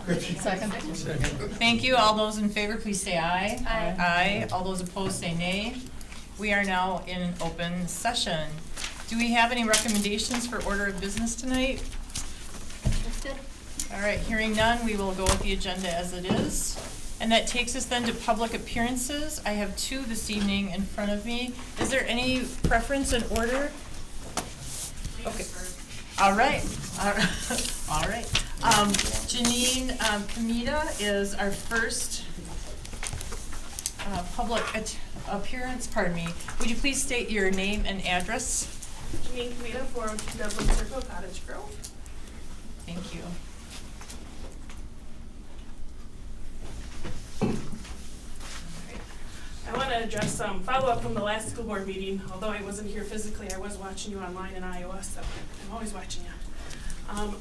Second. Thank you. All those in favor, please say aye. Aye. Aye. All those opposed, say nay. We are now in open session. Do we have any recommendations for order of business tonight? That's good. All right, hearing none, we will go with the agenda as it is. And that takes us then to public appearances. I have two this evening in front of me. Is there any preference in order? Okay. All right. All right. Janine Kamita is our first public appearance, pardon me. Would you please state your name and address? Janine Kamita, 402 Dublin Circle, Cottage Grove. Thank you. I want to address some follow-up from the last school board meeting. Although I wasn't here physically, I was watching you online in Iowa, so I'm always watching you.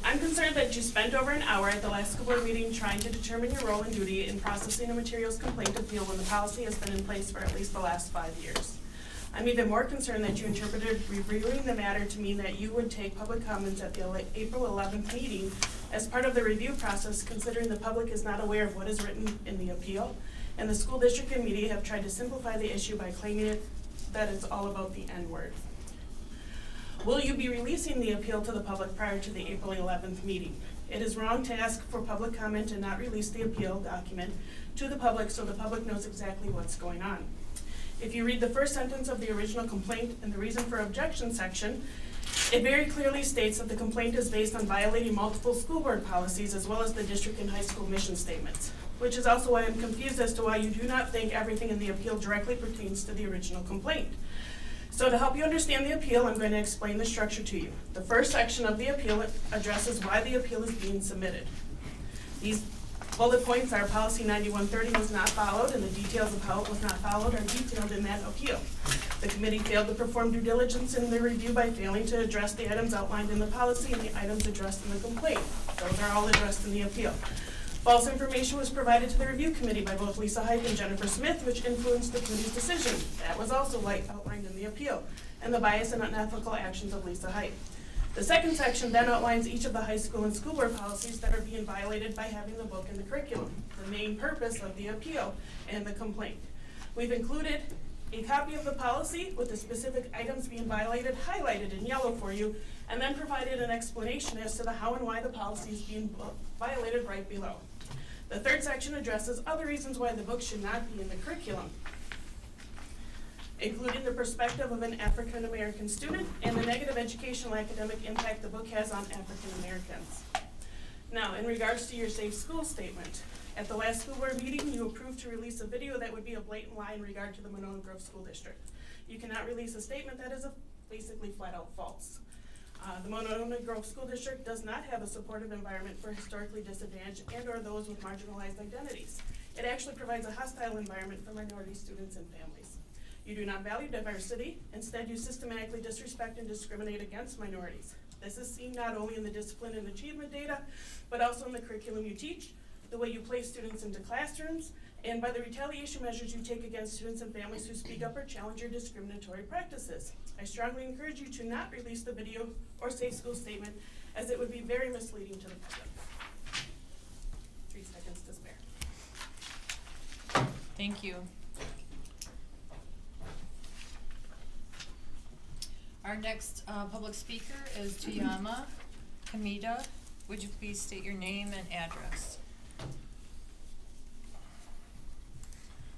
I'm concerned that you spent over an hour at the last school board meeting trying to determine your role and duty in processing a materials complaint appeal when the policy has been in place for at least the last 5 years. I'm even more concerned that you interpreted reviewing the matter to mean that you would take public comments at the April 11th meeting as part of the review process, considering the public is not aware of what is written in the appeal, and the school district and media have tried to simplify the issue by claiming that it's all about the N-word. Will you be releasing the appeal to the public prior to the April 11th meeting? It is wrong to ask for public comment and not release the appeal document to the public so the public knows exactly what's going on. If you read the first sentence of the original complaint in the reason for objection section, it very clearly states that the complaint is based on violating multiple school board policies as well as the district and high school mission statements, which is also why I'm confused as to why you do not think everything in the appeal directly pertains to the original complaint. So to help you understand the appeal, I'm going to explain the structure to you. The first section of the appeal addresses why the appeal is being submitted. These bullet points are policy 9130 was not followed, and the details of how it was not followed are detailed in that appeal. The committee failed to perform due diligence in the review by failing to address the items outlined in the policy and the items addressed in the complaint. Those are all addressed in the appeal. False information was provided to the review committee by both Lisa Height and Jennifer Smith, which influenced the committee's decision. That was also outlined in the appeal, and the bias and unethical actions of Lisa Height. The second section then outlines each of the high school and school board policies that are being violated by having the book in the curriculum, the main purpose of the appeal and the complaint. We've included a copy of the policy with the specific items being violated highlighted in yellow for you, and then provided an explanation as to the how and why the policy is being violated right below. The third section addresses other reasons why the book should not be in the curriculum, including the perspective of an African American student and the negative educational academic impact the book has on African Americans. Now, in regards to your safe school statement, at the last school board meeting, you approved to release a video that would be a blatant lie in regard to the Monona Grove School District. You cannot release a statement that is basically flat out false. The Monona Grove School District does not have a supportive environment for historically disadvantaged and or those with marginalized identities. It actually provides a hostile environment for minority students and families. You do not value diversity. Instead, you systematically disrespect and discriminate against minorities. This is seen not only in the discipline and achievement data, but also in the curriculum you teach, the way you place students into classrooms, and by the retaliation measures you take against students and families who speak up or challenge your discriminatory practices. I strongly encourage you to not release the video or safe school statement, as it would be very misleading to the public. 3 seconds to spare. Thank you. Our next public speaker is Tuyama Kamita. Would you please state your name and address?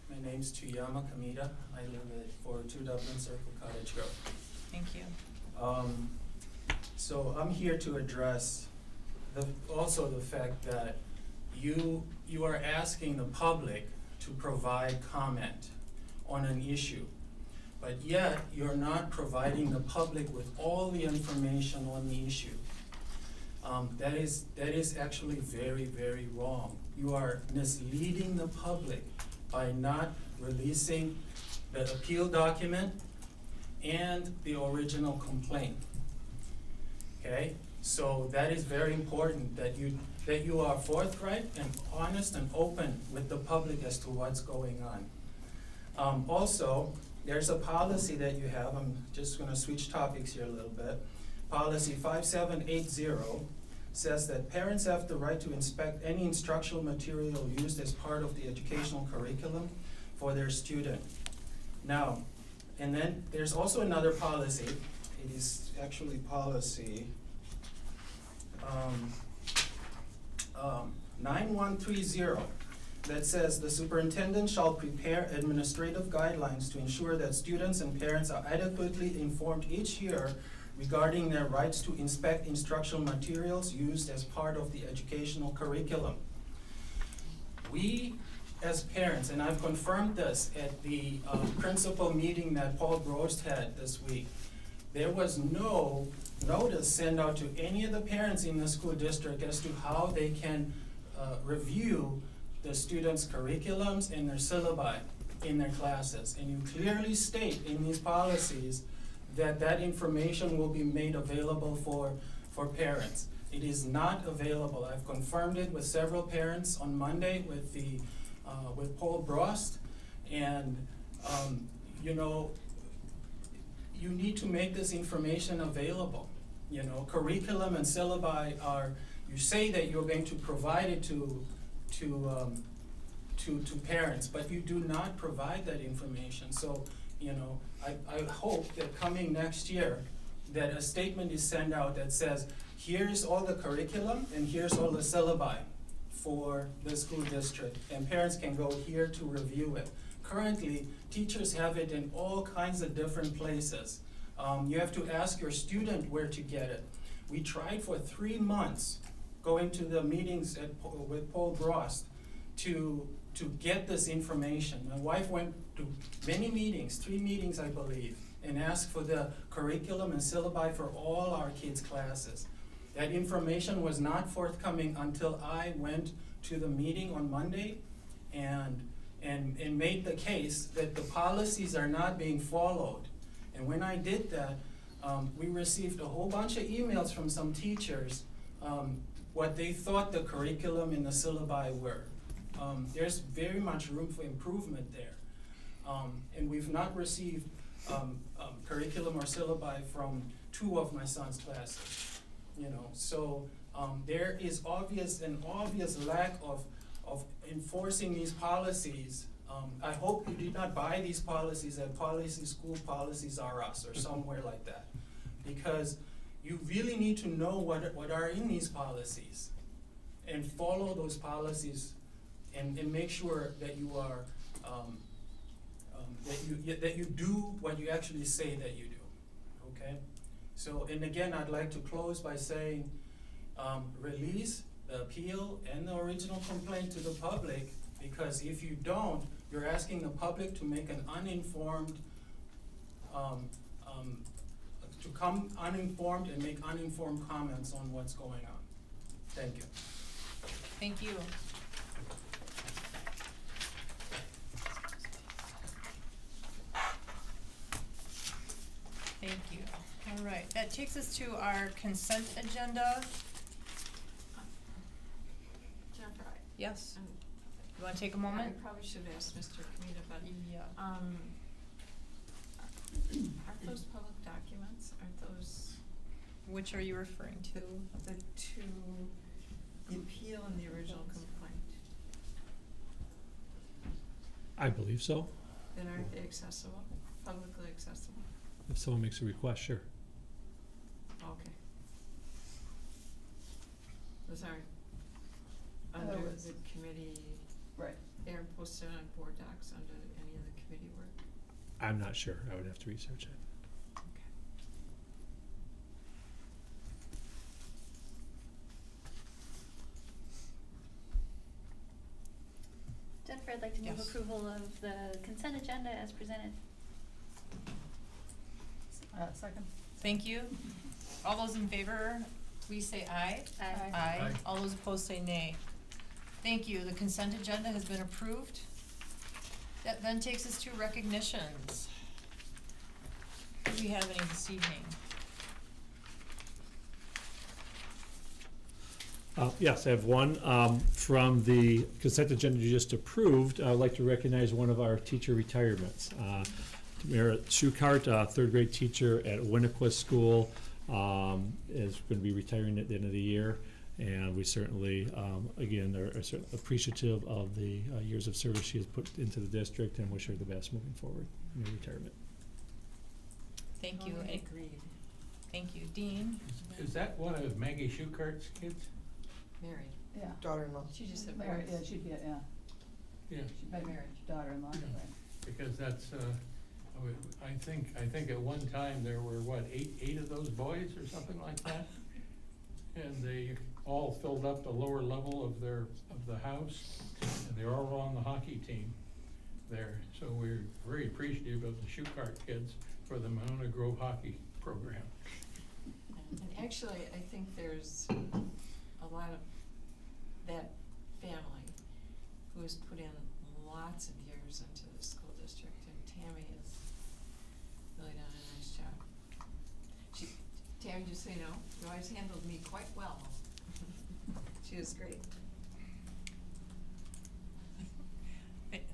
My name's Tuyama Kamita. I live at 402 Dublin Circle, Cottage Grove. Thank you. So I'm here to address also the fact that you are asking the public to provide comment on an issue, but yet you're not providing the public with all the information on the issue. That is actually very, very wrong. You are misleading the public by not releasing the appeal document and the original complaint. Okay? So that is very important that you are forthright and honest and open with the public as to what's going on. Also, there's a policy that you have. I'm just going to switch topics here a little bit. Policy 5780 says that parents have the right to inspect any instructional material used as part of the educational curriculum for their student. Now, and then there's also another policy. It is actually policy 9130 that says the superintendent shall prepare administrative guidelines to ensure that students and parents are adequately informed each year regarding their rights to inspect instructional materials used as part of the educational curriculum. We, as parents, and I've confirmed this at the principal meeting that Paul Grost had this week, there was no notice sent out to any of the parents in the school district as to how they can review the students' curriculums and their syllabi in their classes. And you clearly state in these policies that that information will be made available for parents. It is not available. I've confirmed it with several parents on Monday with Paul Brost, and you know, you need to make this information available. You know, curriculum and syllabi are, you say that you're going to provide it to parents, but you do not provide that information. So, you know, I hope that coming next year, that a statement is sent out that says, here's all the curriculum and here's all the syllabi for the school district, and parents can go here to review it. Currently, teachers have it in all kinds of different places. You have to ask your student where to get it. We tried for 3 months going to the meetings with Paul Brost to get this information. My wife went to many meetings, 3 meetings I believe, and asked for the curriculum and syllabi for all our kids' classes. That information was not forthcoming until I went to the meeting on Monday and made the case that the policies are not being followed. And when I did that, we received a whole bunch of emails from some teachers, what they thought the curriculum and the syllabi were. There's very much room for improvement there. And we've not received curriculum or syllabi from 2 of my son's classes. You know, so there is an obvious lack of enforcing these policies. I hope you did not buy these policies at School Policies R Us or somewhere like that, because you really need to know what are in these policies and follow those policies and make sure that you are that you do what you actually say that you do. Okay? So, and again, I'd like to close by saying, release the appeal and the original complaint to the public, because if you don't, you're asking the public to make an uninformed, to come uninformed and make uninformed comments on what's going on. Thank you. Thank you. Thank you. All right, that takes us to our consent agenda. Jennifer, Yes, you wanna take a moment? I probably should have asked Mr. Kamita, but, Yeah. aren't those public documents? Aren't those Which are you referring to? the 2, the appeal and the original complaint? I believe so. Then aren't they accessible, publicly accessible? If someone makes a request, sure. Okay. Those aren't under the committee, Right. they aren't posted on board docs under any of the committee work? I'm not sure. I would have to research it. Okay. Jennifer, I'd like to move Yes. approval of the consent agenda as presented. Second. Thank you. All those in favor, please say aye. Aye. Aye. All those opposed say nay. Thank you. The consent agenda has been approved. That then takes us to recognitions. Do we have any this evening? Yes, I have one from the consent agenda you just approved. I'd like to recognize one of our teacher retirements. Merit Shukart, a 3rd grade teacher at Winnequa School, is going to be retiring at the end of the year. And we certainly, again, are appreciative of the years of service she has put into the district and wish her the best moving forward in her retirement. Thank you. Totally agreed. Thank you. Dean? Is that one of Maggie Schukart's kids? Married. Yeah. Daughter-in-law. She just said married. Yeah, she'd be, yeah, Yeah, she'd by marriage, daughter-in-law, Yeah. right. because that's, I think at one time there were, what, eight of those boys or something like that? And they all filled up the lower level of the house, and they're all on the hockey team there. So we're very appreciative of the Schukart kids for the Monona Grove hockey program. And actually, I think there's a lot of that family who has put in lots of years into the school district, and Tammy has really done a nice job. Tammy, just so you know, you always handled me quite well. She was great.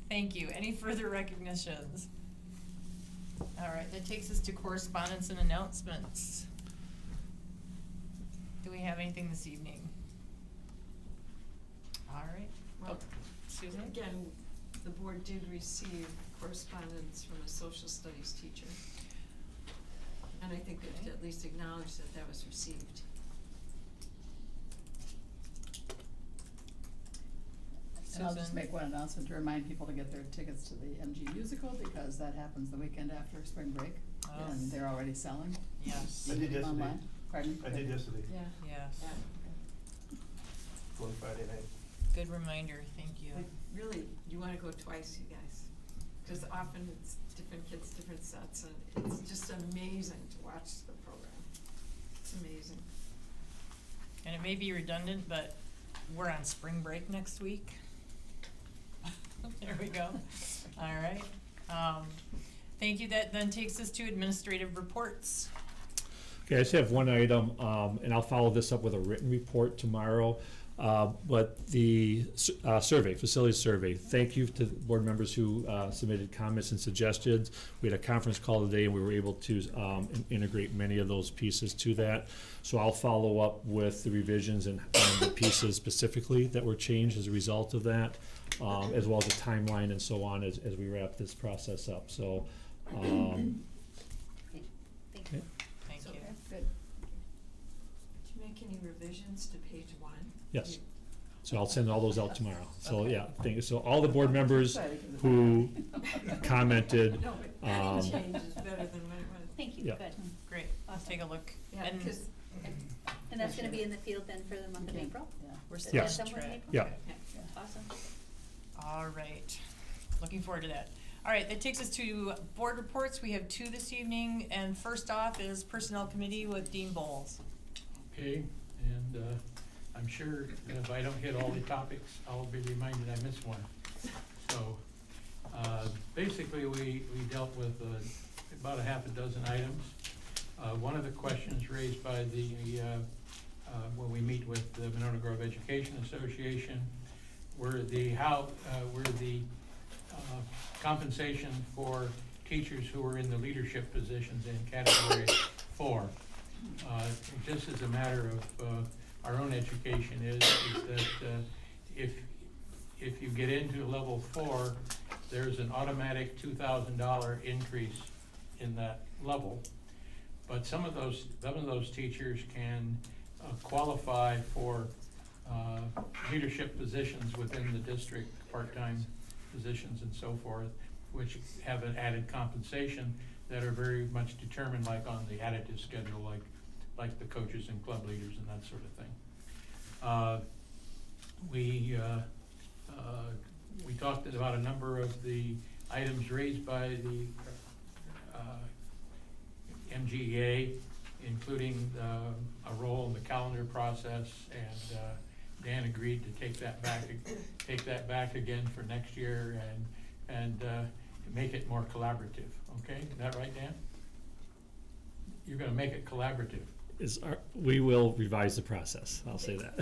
Thank you. Any further recognitions? All right, that takes us to correspondence and announcements. Do we have anything this evening? All right. Well, Susan? again, the board did receive correspondence from a social studies teacher. And I think we have to at least acknowledge that that was received. And I'll just Susan? make one announcement to remind people to get their tickets to the MG musical, because that happens the weekend after spring break, Oh. and they're already selling. Yes. You I can did get them yesterday. online. Pardon? I did yesterday, Yeah. Yes. Yeah. going Friday night. Good reminder, thank you. Like, really, you wanna go twice, you guys, cause often it's different kids, different sets, and it's just amazing to watch the program. It's amazing. And it may be redundant, but we're on spring break next week. There we go. All right. Thank you. That then takes us to administrative reports. Okay, I just have one item, and I'll follow this up with a written report tomorrow. But the survey, facilities survey, thank you to the board members who submitted comments and suggestions. We had a conference call today, and we were able to integrate many of those pieces to that. So I'll follow up with the revisions and the pieces specifically that were changed as a result of that, as well as a timeline and so on as we wrap this process up. So, Thank you. okay. Thank So- you. Good. Did you make any revisions to page 1? Yes. You- So I'll send all those out tomorrow. So, Okay. yeah, thank you. So all the board members who commented, No, but any Um, change is better than what it was. Thank you, Yeah. good. Great. I'll Awesome. take a look. Yeah, And because, And that's gonna be in the field then for the month of Okay. April? Yeah. we're Is still that Yes. on somewhere in track. April? yeah. yeah. Awesome. All right. Looking forward to that. All right, that takes us to board reports. We have 2 this evening, and first off is Personnel Committee with Dean Bowles. Okay, and I'm sure if I don't hit all the topics, I'll be reminded I missed one. So, basically, we dealt with about a half a dozen items. One of the questions raised by when we meet with the Monona Grove Education Association were the compensation for teachers who are in the leadership positions in category 4. Just as a matter of our own education is that if you get into level 4, there's an automatic $2,000 increase in that level. But some of those teachers can qualify for leadership positions within the district, part-time positions and so forth, which have an added compensation that are very much determined like on the additive schedule, like the coaches and club leaders and that sort of thing. We talked about a number of the items raised by the MGEA, including a role in the calendar process, and Dan agreed to take that back again for next year and make it more collaborative. Okay, is that right, Dan? You're gonna make it collaborative. We will revise the process, I'll say that.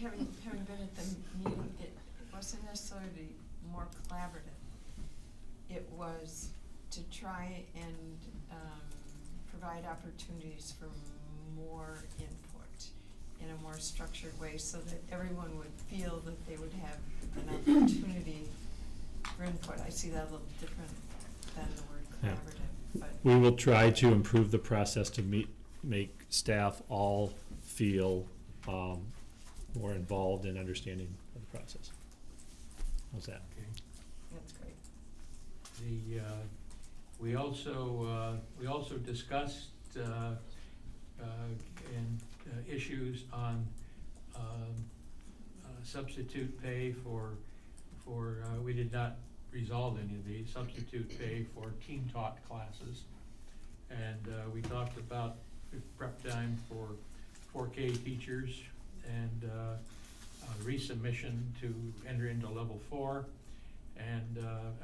Having been at the meeting, it wasn't necessarily more collaborative. It was to try and provide opportunities for more input in a more structured way so that everyone would feel that they would have an opportunity for input. I see that a little different than the word Yeah. collaborative, but. We will try to improve the process to make staff all feel more involved in understanding of the process. How's that? Okay. That's great. We also discussed issues on substitute pay for we did not resolve any of these, substitute pay for team taught classes. And we talked about prep time for 4K teachers and resubmission to enter into level 4 and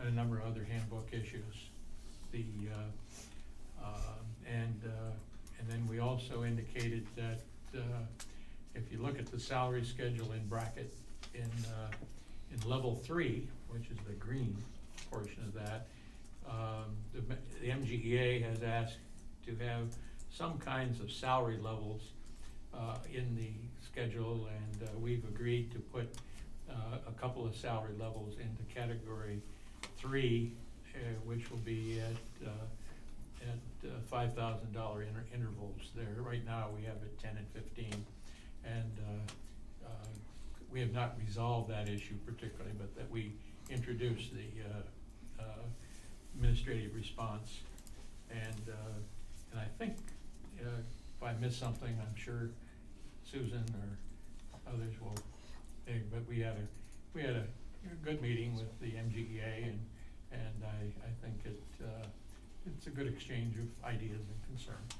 a number of other handbook issues. And then we also indicated that if you look at the salary schedule in bracket in level 3, which is the green portion of that, the MGEA has asked to have some kinds of salary levels in the schedule, and we've agreed to put a couple of salary levels into category 3, which will be at $5,000 intervals there. Right now, we have it 10 and 15, and we have not resolved that issue particularly, but that we introduced the administrative response, and I think if I miss something, I'm sure Susan or others will. But we had a good meeting with the MGEA, and I think it's a good exchange of ideas and concerns.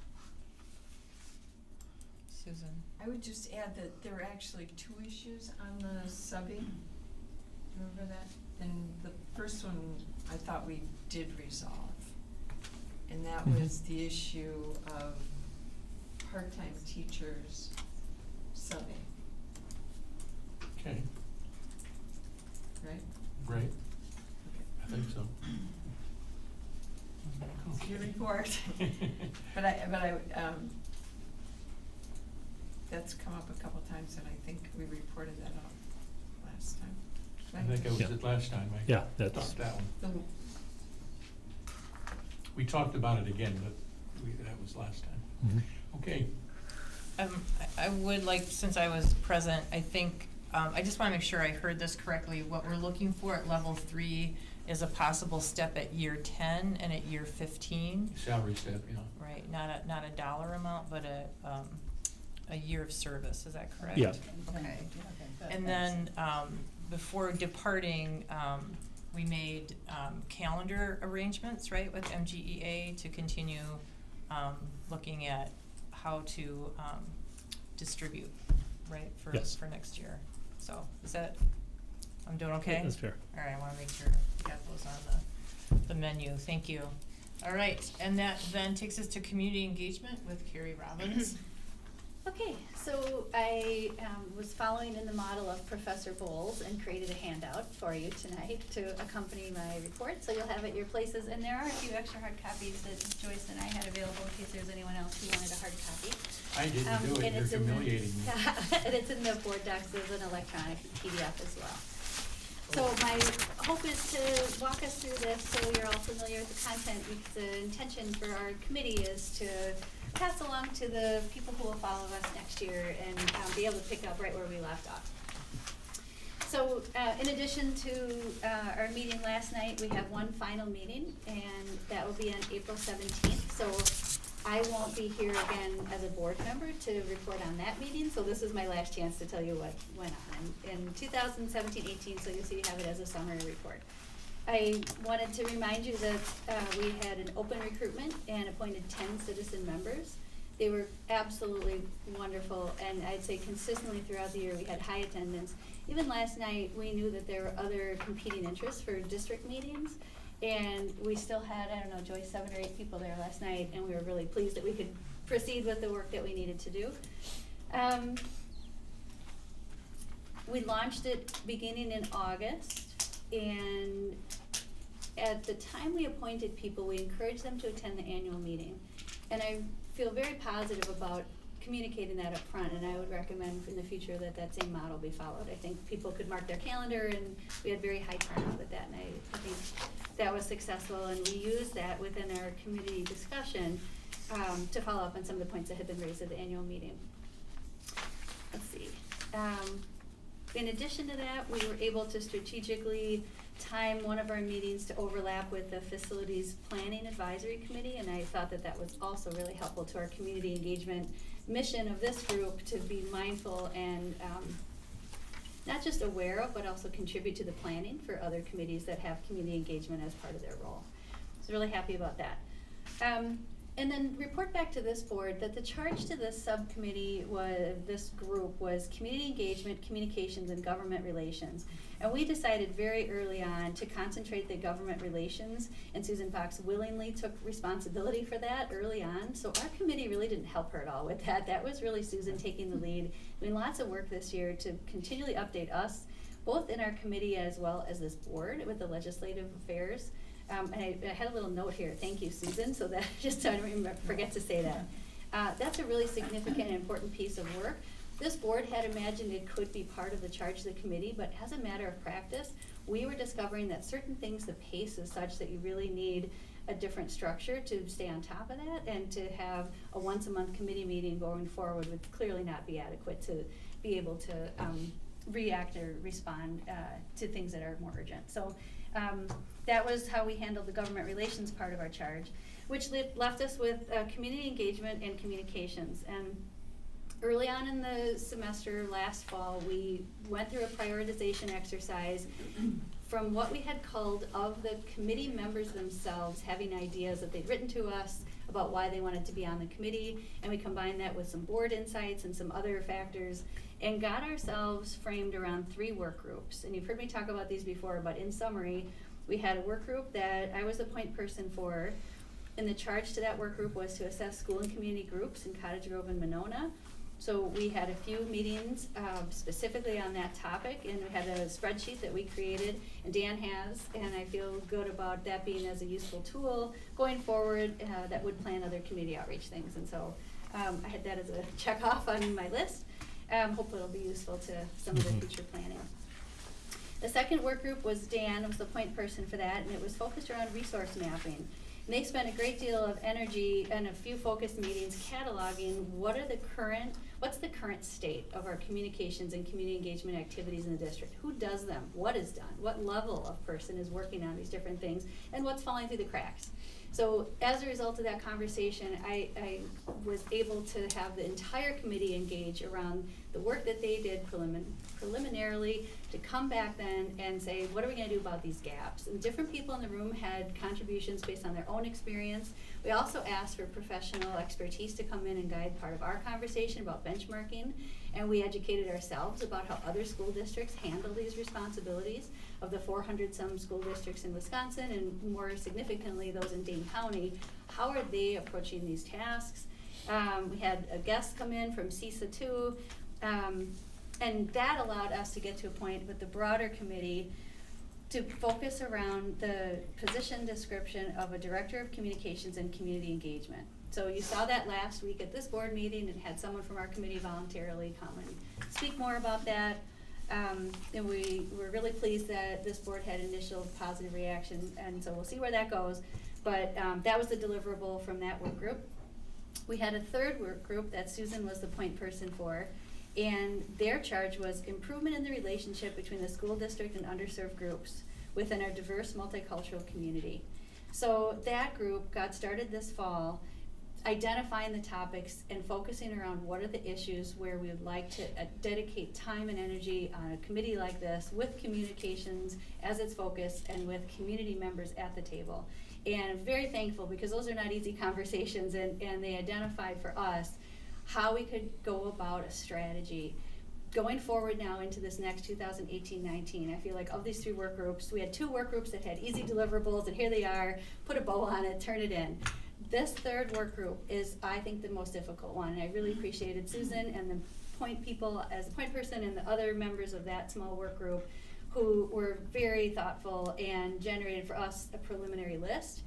Susan? I would just add that there were actually 2 issues on the subbing. Remember that? And the first one I thought we did resolve. And that was the issue of part-time teachers subbing, Okay, right? great. I think so. It's your report. But I, that's come up a couple times, and I think we reported that out last time. I think it was Yeah. it last time. Yeah, that's. Talked that one. The, We talked about it again, but that was last time. Mhm. Okay. I would like, since I was present, I think, I just wanna make sure I heard this correctly. What we're looking for at level 3 is a possible step at year 10 and at year 15. Salary step, you know. Right, not a dollar amount, but a year of service, is that correct? Yeah. Okay. That And makes then, before departing, we made, calendar arrangements, right, with MGEA to continue, looking at how to, distribute, right, Yes. for next year. So, is that, I'm doing okay? That's fair. All right, I wanna make sure we got those on the menu, thank you. All right, and that then takes us to community engagement with Carrie Robbins. Okay, so I was following in the model of Professor Bowles and created a handout for you tonight to accompany my report, so you'll have it at your places. And there are a few extra hard copies that Joyce and I had available in case there's anyone else who wanted a hard copy. I didn't do it, And you're it's in the- humiliating me. And it's in the board docs as an electronic PDF as well. So my hope is to walk us through this so you're all familiar with the content, because the intention for our committee is to pass along to the people who will follow us next year and be able to pick up right where we left off. So in addition to our meeting last night, we have one final meeting, and that will be on April 17th. So I won't be here again as a board member to report on that meeting, so this is my last chance to tell you what went on in 2017-18, so you see you have it as a summary report. I wanted to remind you that we had an open recruitment and appointed 10 citizen members. They were absolutely wonderful, and I'd say consistently throughout the year we had high attendance. Even last night, we knew that there were other competing interests for district meetings, and we still had, I don't know, Joyce, 7 or 8 people there last night, and we were really pleased that we could proceed with the work that we needed to do. We launched it beginning in August, and at the time we appointed people, we encouraged them to attend the annual meeting. And I feel very positive about communicating that up front, and I would recommend in the future that that same model be followed. I think people could mark their calendar, and we had very high turnout at that, and I think that was successful, and we used that within our committee discussion to follow up on some of the points that had been raised at the annual meeting. Let's see. In addition to that, we were able to strategically time one of our meetings to overlap with the Facilities Planning Advisory Committee, and I thought that that was also really helpful to our community engagement mission of this group to be mindful and not just aware of, but also contribute to the planning for other committees that have community engagement as part of their role. So really happy about that. And then report back to this board that the charge to this subcommittee this group was community engagement, communications, and government relations. And we decided very early on to concentrate the government relations, and Susan Fox willingly took responsibility for that early on. So our committee really didn't help her at all with that. That was really Susan taking the lead, doing lots of work this year to continually update us, both in our committee as well as this board with the legislative affairs. And I had a little note here, thank you, Susan, so that just so I don't forget to say that. That's a really significant and important piece of work. This board had imagined it could be part of the charge of the committee, but as a matter of practice, we were discovering that certain things, the pace is such that you really need a different structure to stay on top of that, and to have a once-a-month committee meeting going forward would clearly not be adequate to be able to react or respond to things that are more urgent. So that was how we handled the government relations part of our charge, which left us with community engagement and communications. And early on in the semester last fall, we went through a prioritization exercise from what we had culled of the committee members themselves having ideas that they'd written to us about why they wanted to be on the committee, and we combined that with some board insights and some other factors, and got ourselves framed around 3 work groups. And you've heard me talk about these before, but in summary, we had a work group that I was the point person for, and the charge to that work group was to assess school and community groups in Cottage Grove and Monona. So we had a few meetings specifically on that topic, and we had a spreadsheet that we created, and Dan has, and I feel good about that being as a useful tool going forward that would plan other community outreach things. And so I had that as a check off on my list. Hopefully it'll be useful to some of the future planning. The second work group was Dan, was the point person for that, and it was focused around resource mapping. And they spent a great deal of energy and a few focused meetings cataloging what's the current state of our communications and community engagement activities in the district. Who does them? What is done? What level of person is working on these different things? And what's falling through the cracks? So as a result of that conversation, I was able to have the entire committee engage around the work that they did preliminarily to come back then and say, what are we gonna do about these gaps? And different people in the room had contributions based on their own experience. We also asked for professional expertise to come in and guide part of our conversation about benchmarking, and we educated ourselves about how other school districts handle these responsibilities. Of the 400-some school districts in Wisconsin, and more significantly those in Dane County, how are they approaching these tasks? We had a guest come in from CISA too, and that allowed us to get to a point with the broader committee to focus around the position description of a director of communications and community engagement. So you saw that last week at this board meeting, and had someone from our committee voluntarily come and speak more about that. And we were really pleased that this board had initial positive reaction, and so we'll see where that goes. But that was the deliverable from that work group. We had a third work group that Susan was the point person for, and their charge was improvement in the relationship between the school district and underserved groups within our diverse multicultural community. So that group got started this fall, identifying the topics and focusing around what are the issues where we would like to dedicate time and energy on a committee like this with communications as its focus and with community members at the table. And I'm very thankful because those are not easy conversations, and they identified for us how we could go about a strategy. Going forward now into this next 2018-19, I feel like of these 3 work groups, we had 2 work groups that had easy deliverables, and here they are, put a bow on it, turn it in. This third work group is, I think, the most difficult one, and I really appreciated Susan and the point people as a point person and the other members of that small work group who were very thoughtful and generated for us a preliminary list.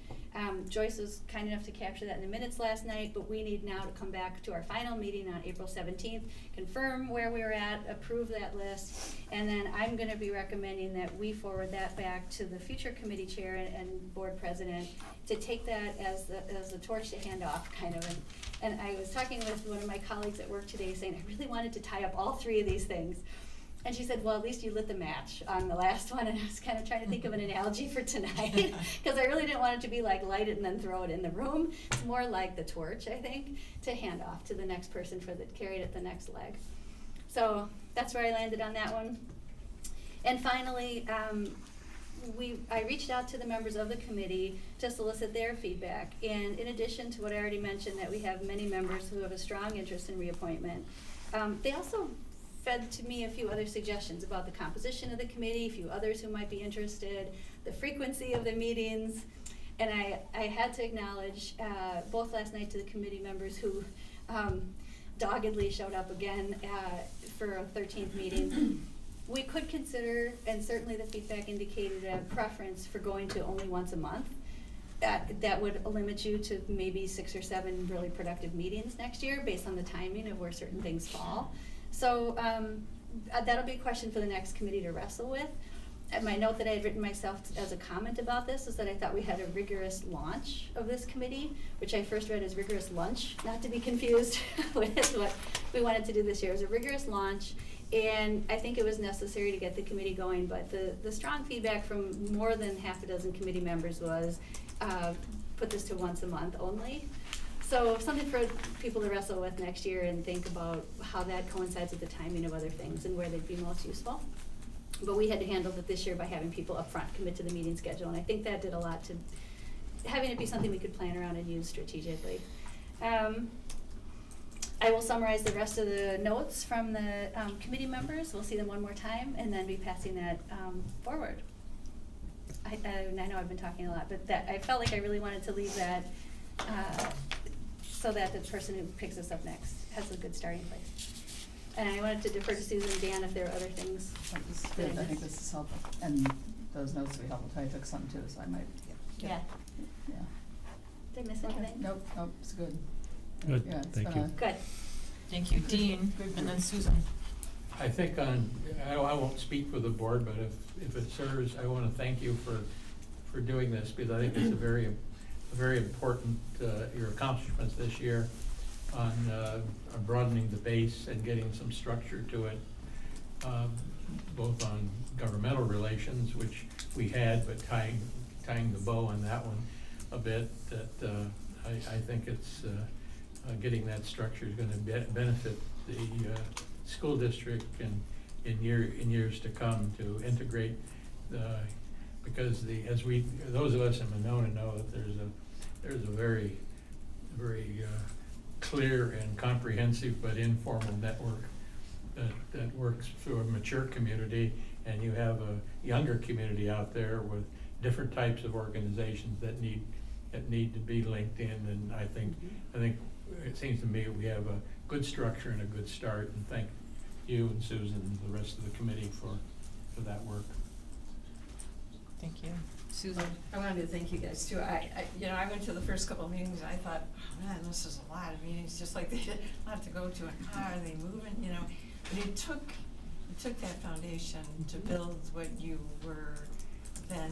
Joyce was kind enough to capture that in the minutes last night, but we need now to come back to our final meeting on April 17th, confirm where we're at, approve that list, and then I'm gonna be recommending that we forward that back to the future committee chair and board president to take that as a torch to hand off, kind of. And I was talking with one of my colleagues at work today saying, I really wanted to tie up all three of these things. And she said, well, at least you lit the match on the last one, and I was kind of trying to think of an analogy for tonight, because I really didn't want it to be like light it and then throw it in the room. It's more like the torch, I think, to hand off to the next person for the carried at the next leg. So that's where I landed on that one. And finally, I reached out to the members of the committee to solicit their feedback. And in addition to what I already mentioned, that we have many members who have a strong interest in reappointment, they also fed to me a few other suggestions about the composition of the committee, a few others who might be interested, the frequency of the meetings. And I had to acknowledge, both last night to the committee members who doggedly showed up again for a 13th meeting. We could consider, and certainly the feedback indicated a preference for going to only once a month. That would limit you to maybe 6 or 7 really productive meetings next year based on the timing of where certain things fall. So that'll be a question for the next committee to wrestle with. And my note that I had written myself as a comment about this is that I thought we had a rigorous launch of this committee, which I first read as rigorous lunch, not to be confused with what we wanted to do this year. It was a rigorous launch, and I think it was necessary to get the committee going, but the strong feedback from more than half a dozen committee members was put this to once a month only. So something for people to wrestle with next year and think about how that coincides with the timing of other things and where they'd be most useful. But we had to handle it this year by having people up front commit to the meeting schedule, and I think that did a lot to having it be something we could plan around and use strategically. I will summarize the rest of the notes from the committee members. We'll see them one more time and then be passing that forward. I know I've been talking a lot, but that I felt like I really wanted to leave that so that the person who picks us up next has a good starting place. And I wanted to defer to Susan and Dan if there are other things. That was good, I think this is helpful, and those notes will be helpful, I took some too, so I might, Yeah. yeah. Did I miss anything? Nope, it's good. Good, Yeah, it's thank been you. Good. Thank you, Dean, and then Susan. I think I won't speak for the board, but if it serves, I want to thank you for doing this, because I think it's a very important, your accomplishments this year on broadening the base and getting some structure to it, both on governmental relations, which we had, but tying the bow on that one a bit, that I think it's getting that structure is going to benefit the school district and in years to come to integrate because those of us in Monona know that there's a very clear and comprehensive but informal network that works through a mature community, and you have a younger community out there with different types of organizations that need to be linked in, and I think it seems to me we have a good structure and a good start, and thank you and Susan and the rest of the committee for that work. Thank you. Susan? I wanted to thank you guys too. I went to the first couple of meetings and I thought, oh man, this is a lot of meetings, just like they did, a lot to go to, and how are they moving, But it took that foundation to build what you were then,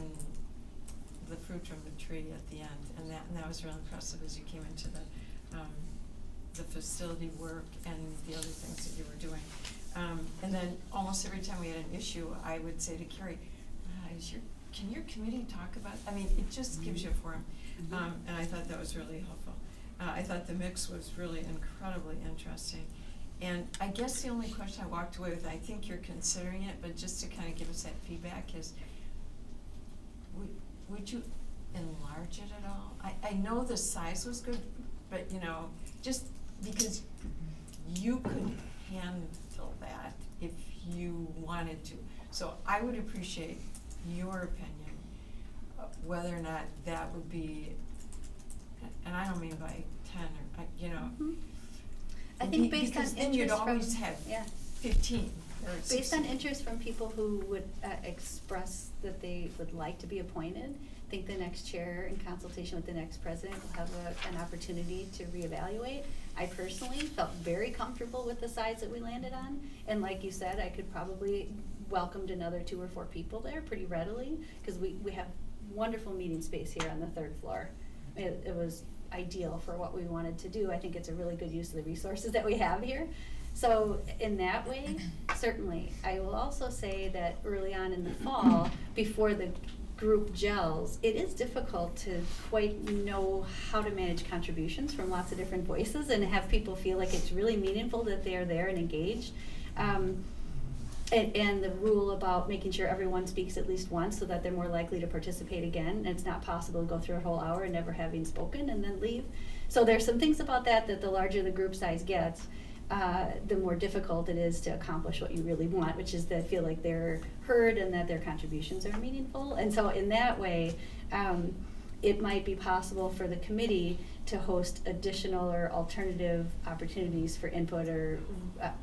the fruit from the tree at the end, and that was really impressive as you came into the facility work and the other things that you were doing. And then almost every time we had an issue, I would say to Carrie, can your committee talk about, it just gives you a forum. And I thought that was really helpful. I thought the mix was really incredibly interesting. And I guess the only question I walked away with, I think you're considering it, but just to kind of give us that feedback is, would you enlarge it at all? I know the size was good, but just because you could handle that if you wanted to. So I would appreciate your opinion, whether or not that would be, and I don't mean by 10 or, I think based on because then you'd interest always from, have yeah. 15 Based on interest from people who would express that they would like to be appointed, I think the next chair, in consultation with the next president, will have an opportunity to reevaluate. I personally felt very comfortable with the size that we landed on, and like you said, I could probably welcomed another 2 or 4 people there pretty readily, because we have wonderful meeting space here on the 3rd floor. It was ideal for what we wanted to do. I think it's a really good use of the resources that we have here. So in that way, certainly. I will also say that early on in the fall, before the group gels, it is difficult to quite know how to manage contributions from lots of different voices and have people feel like it's really meaningful that they're there and engaged. And the rule about making sure everyone speaks at least once so that they're more likely to participate again. And it's not possible to go through a whole hour and never having spoken and then leave. So there's some things about that the larger the group size gets, the more difficult it is to accomplish what you really want, which is to feel like they're heard and that their contributions are meaningful. And so in that way, it might be possible for the committee to host additional or alternative opportunities for input, or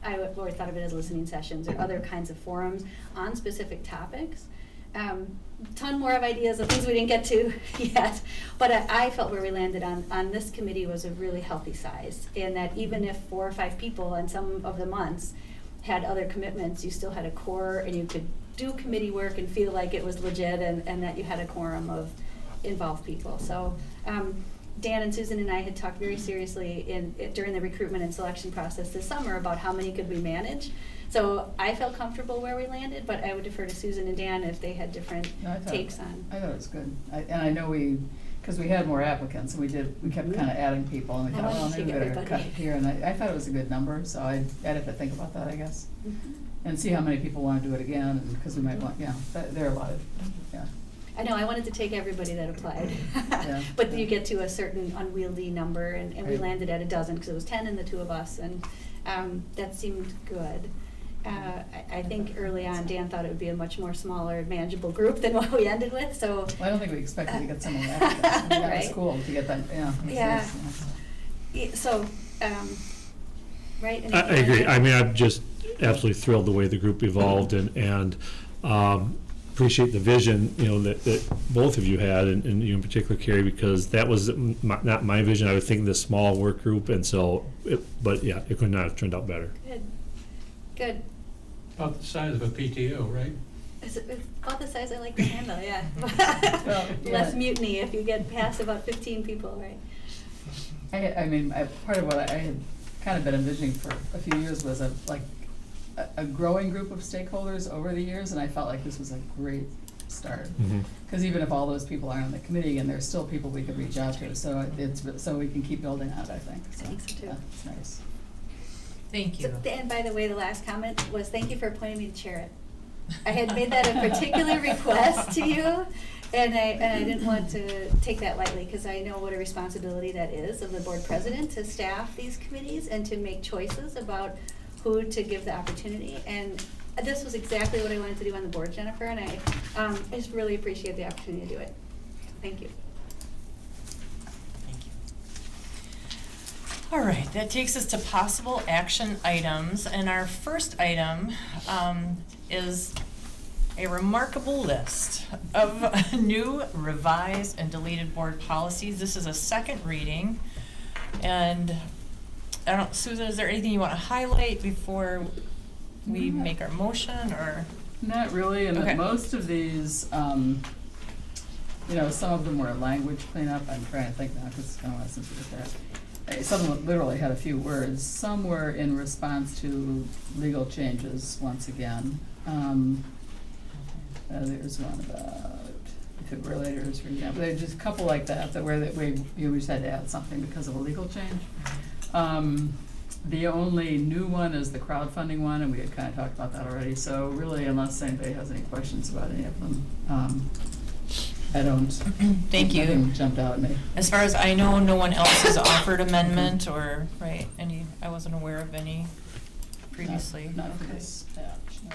I always thought of it as listening sessions or other kinds of forums on specific topics. Ton more of ideas of things we didn't get to yet, but I felt where we landed on this committee was a really healthy size, and that even if 4 or 5 people in some of the months had other commitments, you still had a core and you could do committee work and feel like it was legit, and that you had a quorum of involved people. So Dan and Susan and I had talked very seriously during the recruitment and selection process this summer about how many could we manage. So I felt comfortable where we landed, but I would defer to Susan and Dan if they had different takes on. I thought it was good. And I know because we had more applicants, and we kept kind of adding people, and we I thought, wanted well, to maybe we take better everybody. cut here, and I thought it was a good number, so I'd have to think about that, I guess. Mhm. And see how many people want to do it again, because we might want, there are a lot of, I know, I wanted to take everybody that applied. Yeah. But you get to a certain unwieldy number, and we Right. landed at a dozen, because it was 10 and the 2 of us, and that seemed good. I think early on, Dan thought it would be a much more smaller, manageable group than what we ended with, so. Well, I don't think we expected to get so many applicants. I mean, that was Right. cool to get that, yeah. it was Yeah. nice, So, right? I agree. I mean, I'm just absolutely thrilled the way the group evolved, and appreciate the vision, that both of you had, and you in particular, Carrie, because that was not my vision. I was thinking this small work group, and so, but yeah, it could not have turned out better. Good. About the size of a PTO, right? It's about the size I like to handle, yeah. Well, Less yeah. mutiny if you get past about 15 people, right? I mean, part of what I had kind of been envisioning for a few years was a growing group of stakeholders over the years, and I felt like this was a great start. Because even if all those people aren't on the committee, and there's still people we could reach out to, so so we can keep building on it, I think. I think so too. Yeah, it's nice. Thank you. So, and by the way, the last comment was thank you for appointing me to chair it. I had made that a particular request to you, and I didn't want to take that lightly, because I know what a responsibility that is of the board president to staff these committees and to make choices about who to give the opportunity. And this was exactly what I wanted to do on the board, Jennifer, and I just really appreciate the opportunity to do it. Thank you. All right, that takes us to possible action items, and our first item is a remarkable list of new, revised, and deleted board policies. This is a second reading, and I don't, Susan, is there anything you want to highlight before we make our motion, or? Not really, and Okay. most of these, some of them were language cleanup. I'm trying to think now, because it's kind of a while since we did that. Some of them literally had a few words. Some were in response to legal changes, once again. There's one about defibrillators, for example. There's just a couple like that where we just had to add something because of a legal change. The only new one is the crowdfunding one, and we had kind of talked about that already. So really, unless anybody has any questions about any of them, I don't. Thank you. Nothing jumped out at me. As far as I know, no one else has offered amendment or, right, I wasn't aware of any previously. Not for Okay. this batch, no.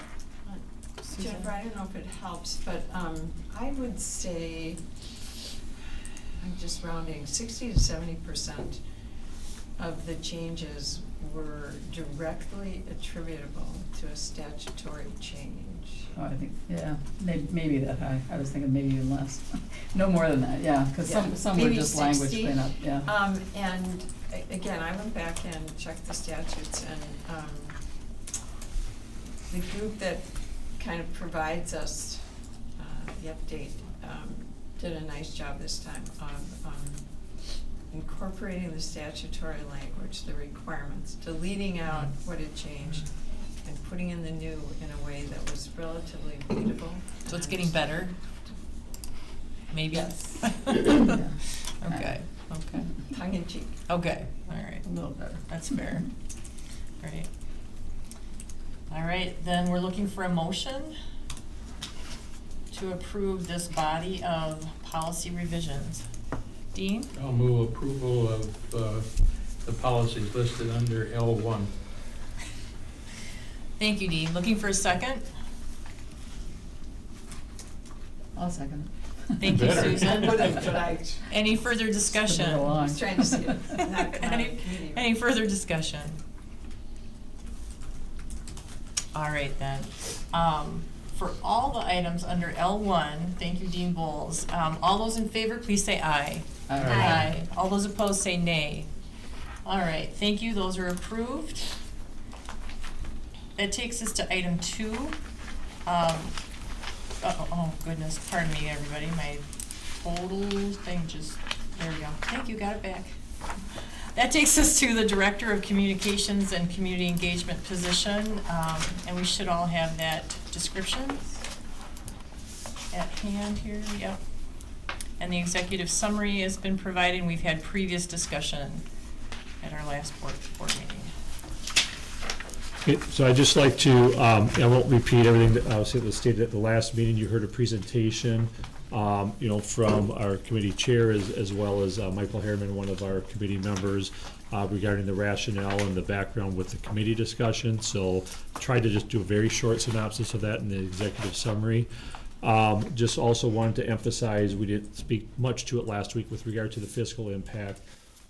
Susan? Jennifer, I don't know if it helps, but I would say, I'm just rounding, 60 to 70% of the changes were directly attributable to a statutory change. Oh, I think, yeah, maybe that high. I was thinking maybe even less. No more than that, yeah, because Yeah, some were maybe just language 60. cleanup, yeah. And again, I went back and checked the statutes, and the group that kind of provides us the update did a nice job this time of incorporating the statutory language, the requirements, deleting out what had changed, and putting in the new in a way that was relatively readable. So it's getting better? Maybe? Yes. Yeah. Okay, okay, Tongue in cheek. okay, all right. A little better. That's fair. Great. All right, then we're looking for a motion to approve this body of policy revisions. Dean? I'll move approval of the policies listed under L1. Thank you, Dean. Looking for a second? I'll second it. Thank you, Better. Susan. But I Any further Move discussion? along. was trying to see it not come out of Any, committee. any further discussion? All right then. For all the items under L1, thank you, Dean Bowles. All those in favor, please say aye. Aye. All those opposed, say nay. All right, thank you. Those are approved. That takes us to item 2. Oh goodness, pardon me, everybody. My total thing just, there we go. Thank you, got it back. That takes us to the Director of Communications and Community Engagement position, and we should all have that description at hand here, yep. And the executive summary has been provided, and we've had previous discussion at our last board meeting. Okay, so I'd just like to, I won't repeat everything that was stated at the last meeting. You heard a presentation, from our committee chair as well as Michael Harriman, one of our committee members, regarding the rationale and the background with the committee discussion. So tried to just do a very short synopsis of that in the executive summary. Just also wanted to emphasize, we didn't speak much to it last week with regard to the fiscal impact.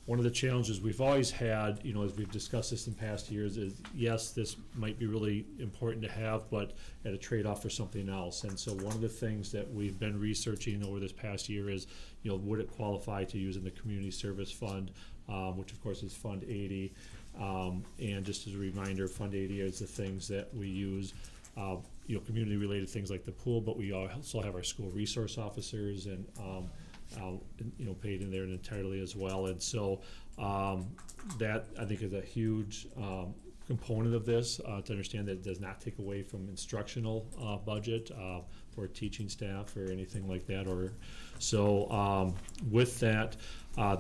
One of the challenges we've always had, as we've discussed this in past years, is yes, this might be really important to have, but at a trade-off for something else. And so one of the things that we've been researching over this past year is, would it qualify to use in the community service fund, which of course is Fund 80. And just as a reminder, Fund 80 is the things that we use, community-related things like the pool, but we also have our school resource officers and paid in there entirely as well. And so that I think is a huge component of this, to understand that it does not take away from instructional budget for teaching staff or anything like that. With that,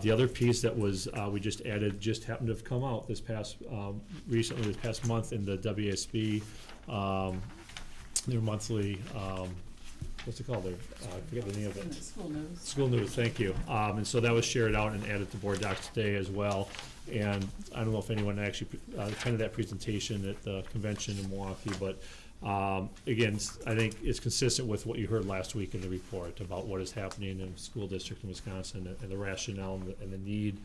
the other piece that was we just added just happened to have come out this past month in the WSB, their monthly what's it called? I forget the name of it. School news. School news, thank you. And so that was shared out and added to board docs today as well. And I don't know if anyone actually attended that presentation at the convention in Milwaukee, but again, I think it's consistent with what you heard last week in the report about what is happening in the school district in Wisconsin and the rationale and the need,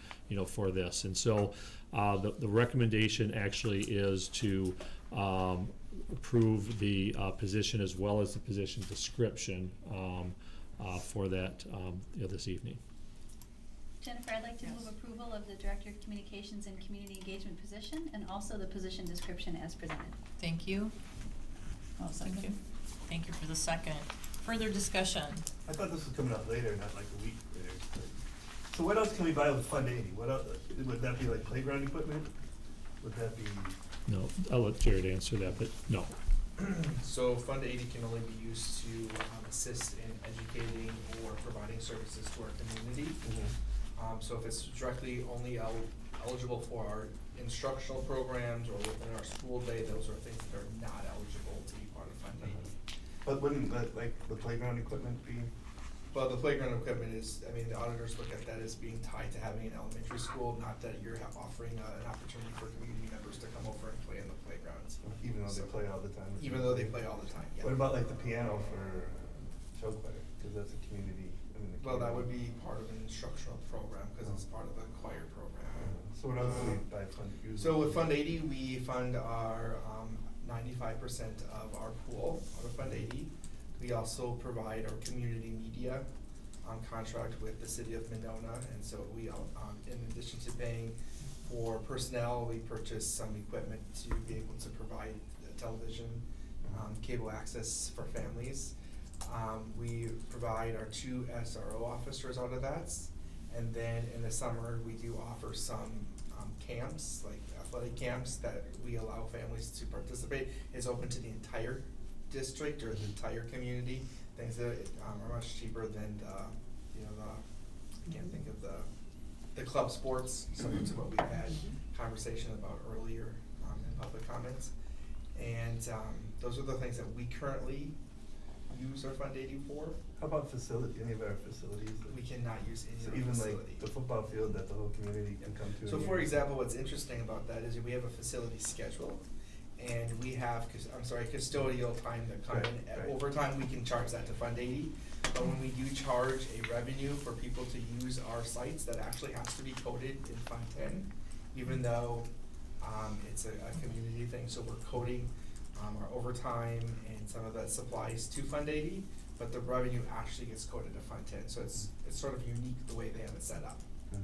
for this. And so the recommendation actually is to approve the position as well as the position description for that this evening. Jennifer, I'd like to move approval of the Director of Communications and Community Engagement position and also the position description as presented. Thank you. I'll Thank second you. it. Thank you for the second. Further discussion? I thought this was coming out later, not like a week later. So what else can we buy with Fund 80? What else, would that be like playground equipment? Would that be? No, I'll let Jared answer that, but no. So Fund 80 can only be used to assist in educating or providing services to our community. So if it's directly only eligible for our instructional programs or within our school day, those are things that are not eligible to be part of Fund 80. But wouldn't like the playground equipment be? Well, the playground equipment is, the auditors look at that as being tied to having an elementary school, not that you're offering an opportunity for community members to come over and play in the playgrounds. Even though they play all the time? Even though they play all the time, yeah. What about like the piano for show choir? Because that's a community. Well, that would be part of an instructional program, because it's part of the choir program. So what else do we buy Fund usually? So with Fund 80, we fund our 95% of our pool out of Fund 80. We also provide our community media contract with the city of Monona, and so we, in addition to paying for personnel, we purchase some equipment to be able to provide television, cable access for families. We provide our 2 SRO officers out of that, and then in the summer, we do offer some camps, like athletic camps, that we allow families to participate. It's open to the entire district or the entire community. Things that are much cheaper than I can't think of the club sports, similar to what we had conversation about earlier in public comments. And those are the things that we currently use our Fund 80 for. How about facility, any of our facilities? We cannot use any So of our even facility. like the football field that the whole community can come to? So and for use? example, what's interesting about that is we have a facility schedule, and we have, custodial time that come in. Right, right. Over time, we can charge that to Fund 80, but when we do charge a revenue for people to use our sites, that actually has to be coded in Fund 10, even though it's a community thing, so we're coding our overtime and some of that supplies to Fund 80, but the revenue actually gets coded to Fund 10, so it's sort of unique the way they have it set up. Mhm.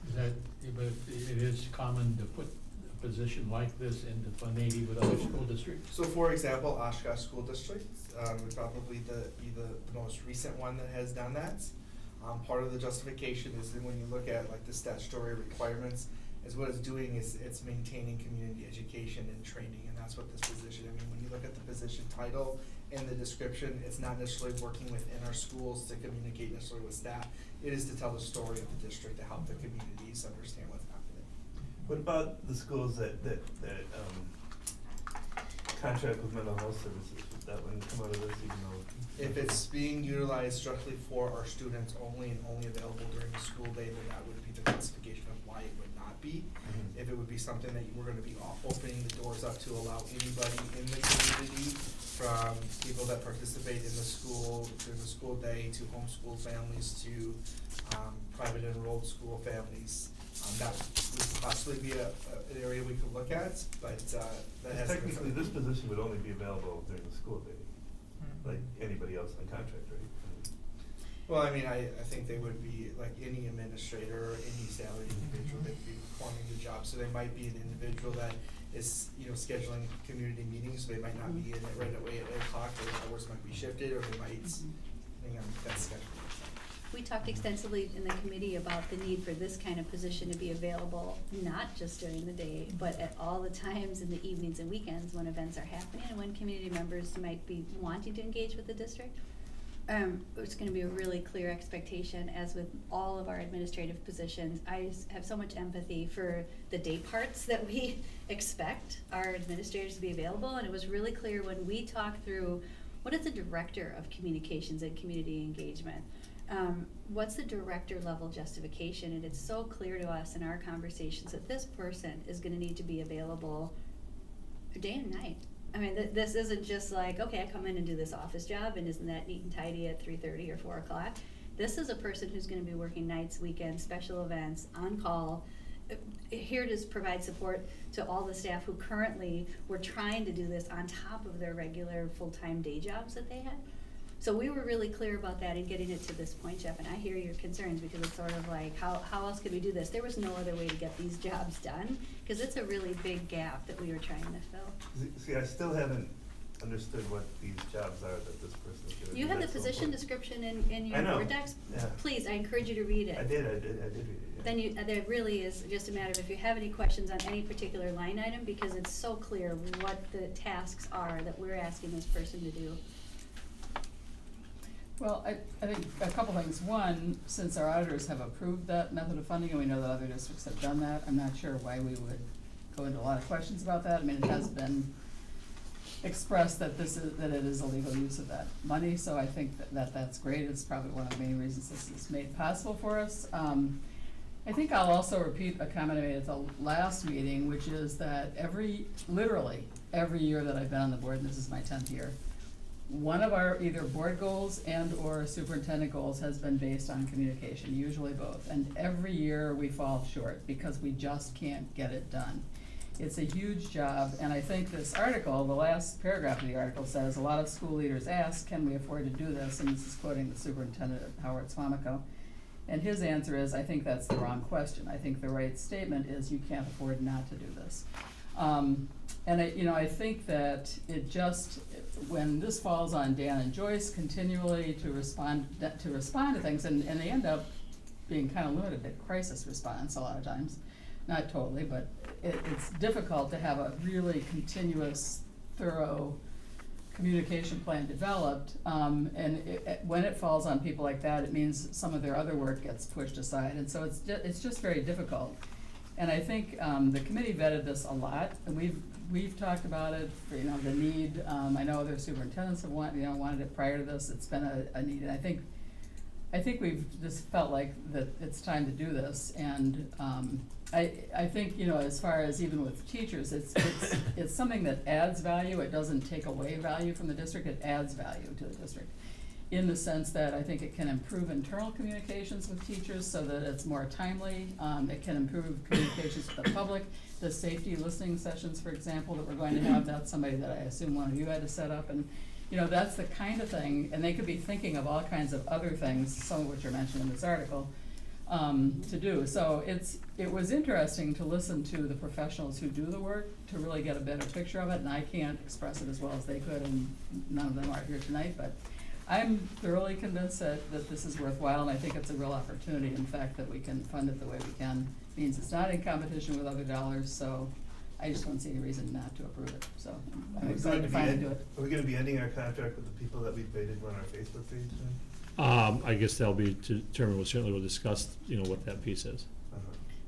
Is that, but it is common to put a position like this into Fund 80 with other school districts? So for example, Oshkosh School District would probably be the most recent one that has done that. Part of the justification is that when you look at like the statutory requirements, is what it's doing is it's maintaining community education and training, and that's what this position, I mean, when you look at the position title and the description, it's not necessarily working within our schools to communicate necessarily with staff. It is to tell the story of the district, to help the communities understand what's happening. What about the schools that contract with mental health services? Would that one come out of this even though? If it's being utilized directly for our students only and only available during the school day, then that would be the classification of why it would not be. Mhm. If it would be something that we're gonna be opening the doors up to allow anybody in the community, from people that participate in the school during the school day, to homeschool families, to private enrolled school families, that would possibly be an area we could look at, but that has. Technically, this position would only be available during the school day, like anybody else on contract, right? Well, I mean, I think they would be, like any administrator or any salaried individual, they'd be performing the job, so they might be an individual that is, scheduling community meetings, so they might not be in it right away at 8 o'clock, their hours might be shifted, or they might, depending on that schedule. We talked extensively in the committee about the need for this kind of position to be available, not just during the day, but at all the times in the evenings and weekends when events are happening and when community members might be wanting to engage with the district. It's gonna be a really clear expectation, as with all of our administrative positions. I have so much empathy for the day parts that we expect our administrators to be available, and it was really clear when we talked through, what is the director of communications and community engagement? What's the director level justification? And it's so clear to us in our conversations that this person is gonna need to be available day and night. I mean, this isn't just like, okay, I come in and do this office job, and isn't that neat and tidy at 3:30 or 4 o'clock? This is a person who's gonna be working nights, weekends, special events, on call, here to provide support to all the staff who currently were trying to do this on top of their regular full-time day jobs that they had. So we were really clear about that in getting it to this point, Jeff, and I hear your concerns, because it's sort of like, how else could we do this? There was no other way to get these jobs done, because it's a really big gap that we were trying to fill. See, I still haven't understood what these jobs are that this person is gonna do. You have the That's so position important. description in I your know. board docs. Yeah. Please, I encourage you to read it. I did read it, yeah. Then there really is just a matter of if you have any questions on any particular line item, because it's so clear what the tasks are that we're asking this person to do. Well, I think a couple things. One, since our auditors have approved that method of funding, and we know that other districts have done that, I'm not sure why we would go into a lot of questions about that. I mean, it has been expressed that that it is a legal use of that money, so I think that's great. It's probably one of the main reasons this is made possible for us. I think I'll also repeat a comment I made at the last meeting, which is that literally every year that I've been on the board, and this is my 10th year, one of our either board goals and/or superintendent goals has been based on communication, usually both. And every year we fall short because we just can't get it done. It's a huge job, and I think this article, the last paragraph of the article says, a lot of school leaders ask, can we afford to do this? And this is quoting the superintendent at Howard Swamico. And his answer is, I think that's the wrong question. I think the right statement is you can't afford not to do this. And I think that it just, when this falls on Dan and Joyce continually to respond to things, and they end up being kind of limited to crisis response a lot of times, not totally, but it's difficult to have a really continuous, thorough communication plan developed, and when it falls on people like that, it means some of their other work gets pushed aside, and so it's just very difficult. And I think the committee vetted this a lot, and we've talked about it, for, the need. I know other superintendents have wanted it prior to this. It's been a need, and I think we've just felt like that it's time to do this. And I think as far as even with teachers, it's something that adds value. It doesn't take away value from the district. It adds value to the district, in the sense that I think it can improve internal communications with teachers so that it's more timely. It can improve communications with the public. The safety listening sessions, for example, that we're going to have, that's somebody that I assume one of you had to set up. And that's the kind of thing, and they could be thinking of all kinds of other things, some of which are mentioned in this article, to do. So it was interesting to listen to the professionals who do the work to really get a better picture of it, and I can't express it as well as they could, and none of them are here tonight, but I'm thoroughly convinced that this is worthwhile, and I think it's a real opportunity. In fact, that we can fund it the way we can means it's not in competition with other dollars, so I just don't see any reason not to approve it. So I'm excited to finally do it. Are we gonna be ending our contract with the people that we paid to run our Facebook page then? I guess that'll be to determine, we'll discuss, what that piece is.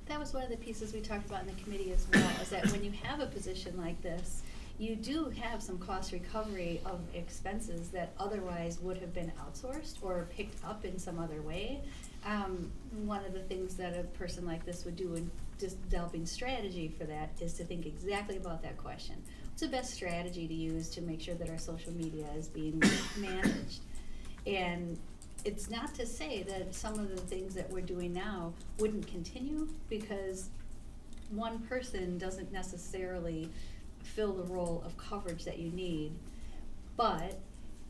That was one of the pieces we talked about in the committee as well, is that when you have a position like this, you do have some cost recovery of expenses that otherwise would have been outsourced or picked up in some other way. One of the things that a person like this would do in just developing strategy for that is to think exactly about that question. What's the best strategy to use to make sure that our social media is being managed? And it's not to say that some of the things that we're doing now wouldn't continue, because one person doesn't necessarily fill the role of coverage that you need, but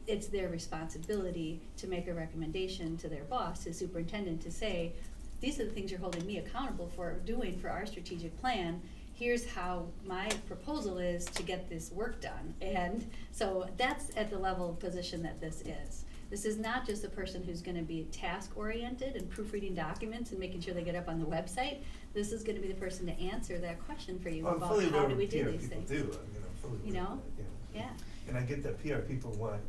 it's their responsibility to make a recommendation to their boss, his superintendent, to say, these are the things you're holding me accountable for doing for our strategic plan. Here's how my proposal is to get this work done. And so that's at the level of position that this is. This is not just a person who's gonna be task-oriented and proofreading documents and making sure they get up on the website. This is gonna be the person to answer that question for you I'm about fully how aware do of we what do PR these people things. do. I'm fully You aware of know? that, Yeah. And I get that PR people want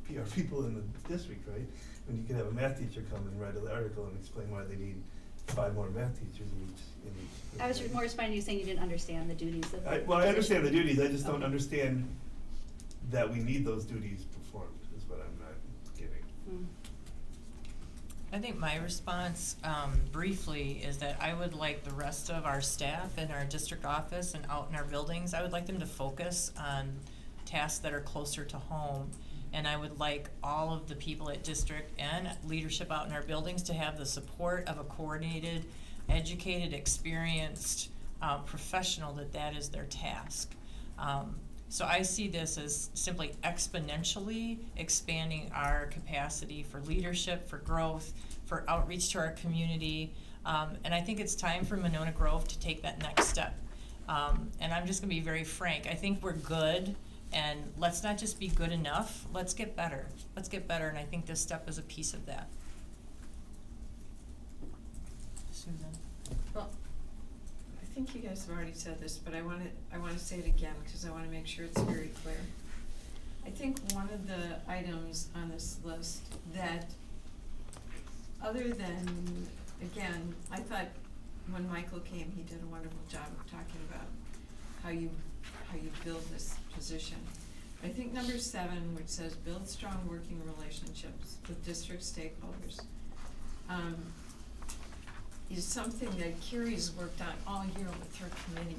PR people in the district, right? When you can have a math teacher come and write an article and explain why they need 5 more math teachers in each. I was more responding to you saying you didn't understand the duties of the Well, I understand the position. duties, I just don't Okay. understand that we need those duties performed, is what I'm not getting. Mm. I think my response, briefly, is that I would like the rest of our staff in our district office and out in our buildings, I would like them to focus on tasks that are closer to home. And I would like all of the people at district and leadership out in our buildings to have the support of a coordinated, educated, experienced, professional that is their task. So I see this as simply exponentially expanding our capacity for leadership, for growth, for outreach to our community. And I think it's time for Monona Grove to take that next step. And I'm just gonna be very frank. I think we're good, and let's not just be good enough. Let's get better. Let's get better, and I think this step is a piece of that. Susan? Well, I think you guys have already said this, but I wanna say it again, because I wanna make sure it's very clear. I think one of the items on this list that, other than, again, I thought when Michael came, he did a wonderful job of talking about how you build this position. I think number 7, which says build strong working relationships with district stakeholders, is something that Carrie's worked on all year with her committee.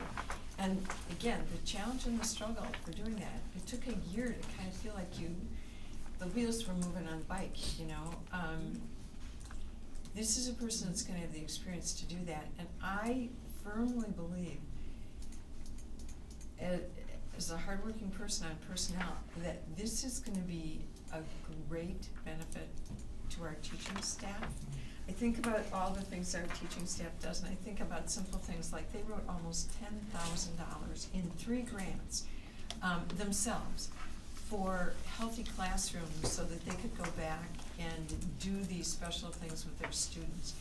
And again, the challenge and the struggle for doing that, it took a year to kind of feel like you the wheels were moving on the bike, you know? This is a person that's gonna have the experience to do that, and I firmly believe, as a hardworking person on personnel, that this is gonna be a great benefit to our teaching staff. I think about all the things our teaching staff does, and I think about simple things like they wrote almost $10,000 in 3 grants themselves for healthy classrooms so that they could go back and do these special things with their students.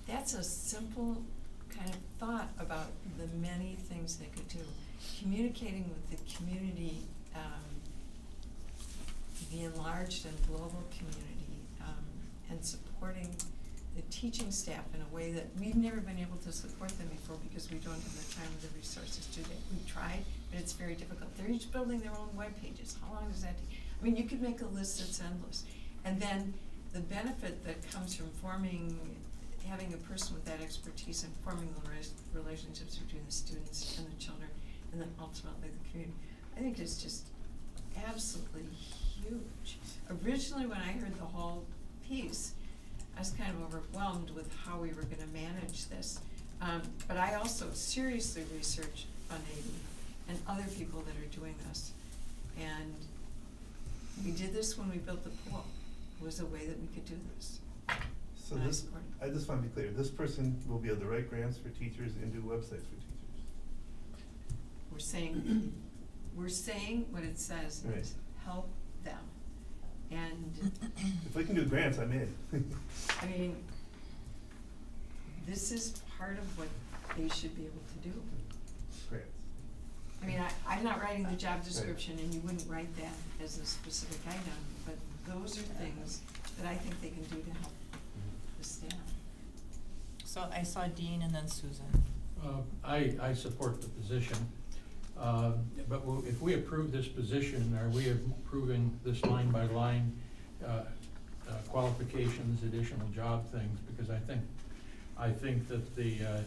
That's a simple kind of thought about the many things they could do. Communicating with the community, the enlarged and global community, and supporting the teaching staff in a way that we've never been able to support them before because we don't have the time or the resources to do that. We've tried, but it's very difficult. They're each building their own web pages. How long does that take? I mean, you could make a list that's endless. And then the benefit that comes from having a person with that expertise and forming the relationships between the students and the children, and then ultimately the community, I think is just absolutely huge. Originally, when I heard the whole piece, I was kind of overwhelmed with how we were gonna manage this. But I also seriously researched Fund 80 and other people that are doing this. And we did this when we built the pool. It was a way that we could do this. So And I this, support it. I just want to be clear, this person will be able to write grants for teachers and do websites for teachers. We're saying what it says Right. is help them. And If we can do grants, I'm in. I mean, this is part of what they should be able to do. Grants. I mean, I'm not writing the job description, and you wouldn't write that as a specific item, but those are things that I think they can do to help the staff. So I saw Dean and then Susan. I support the position, but if we approve this position, are we approving this line by line qualifications, additional job things? Because I think that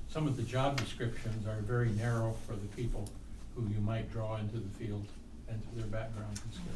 some of the job descriptions are very narrow for the people who you might draw into the field and to their background and skills.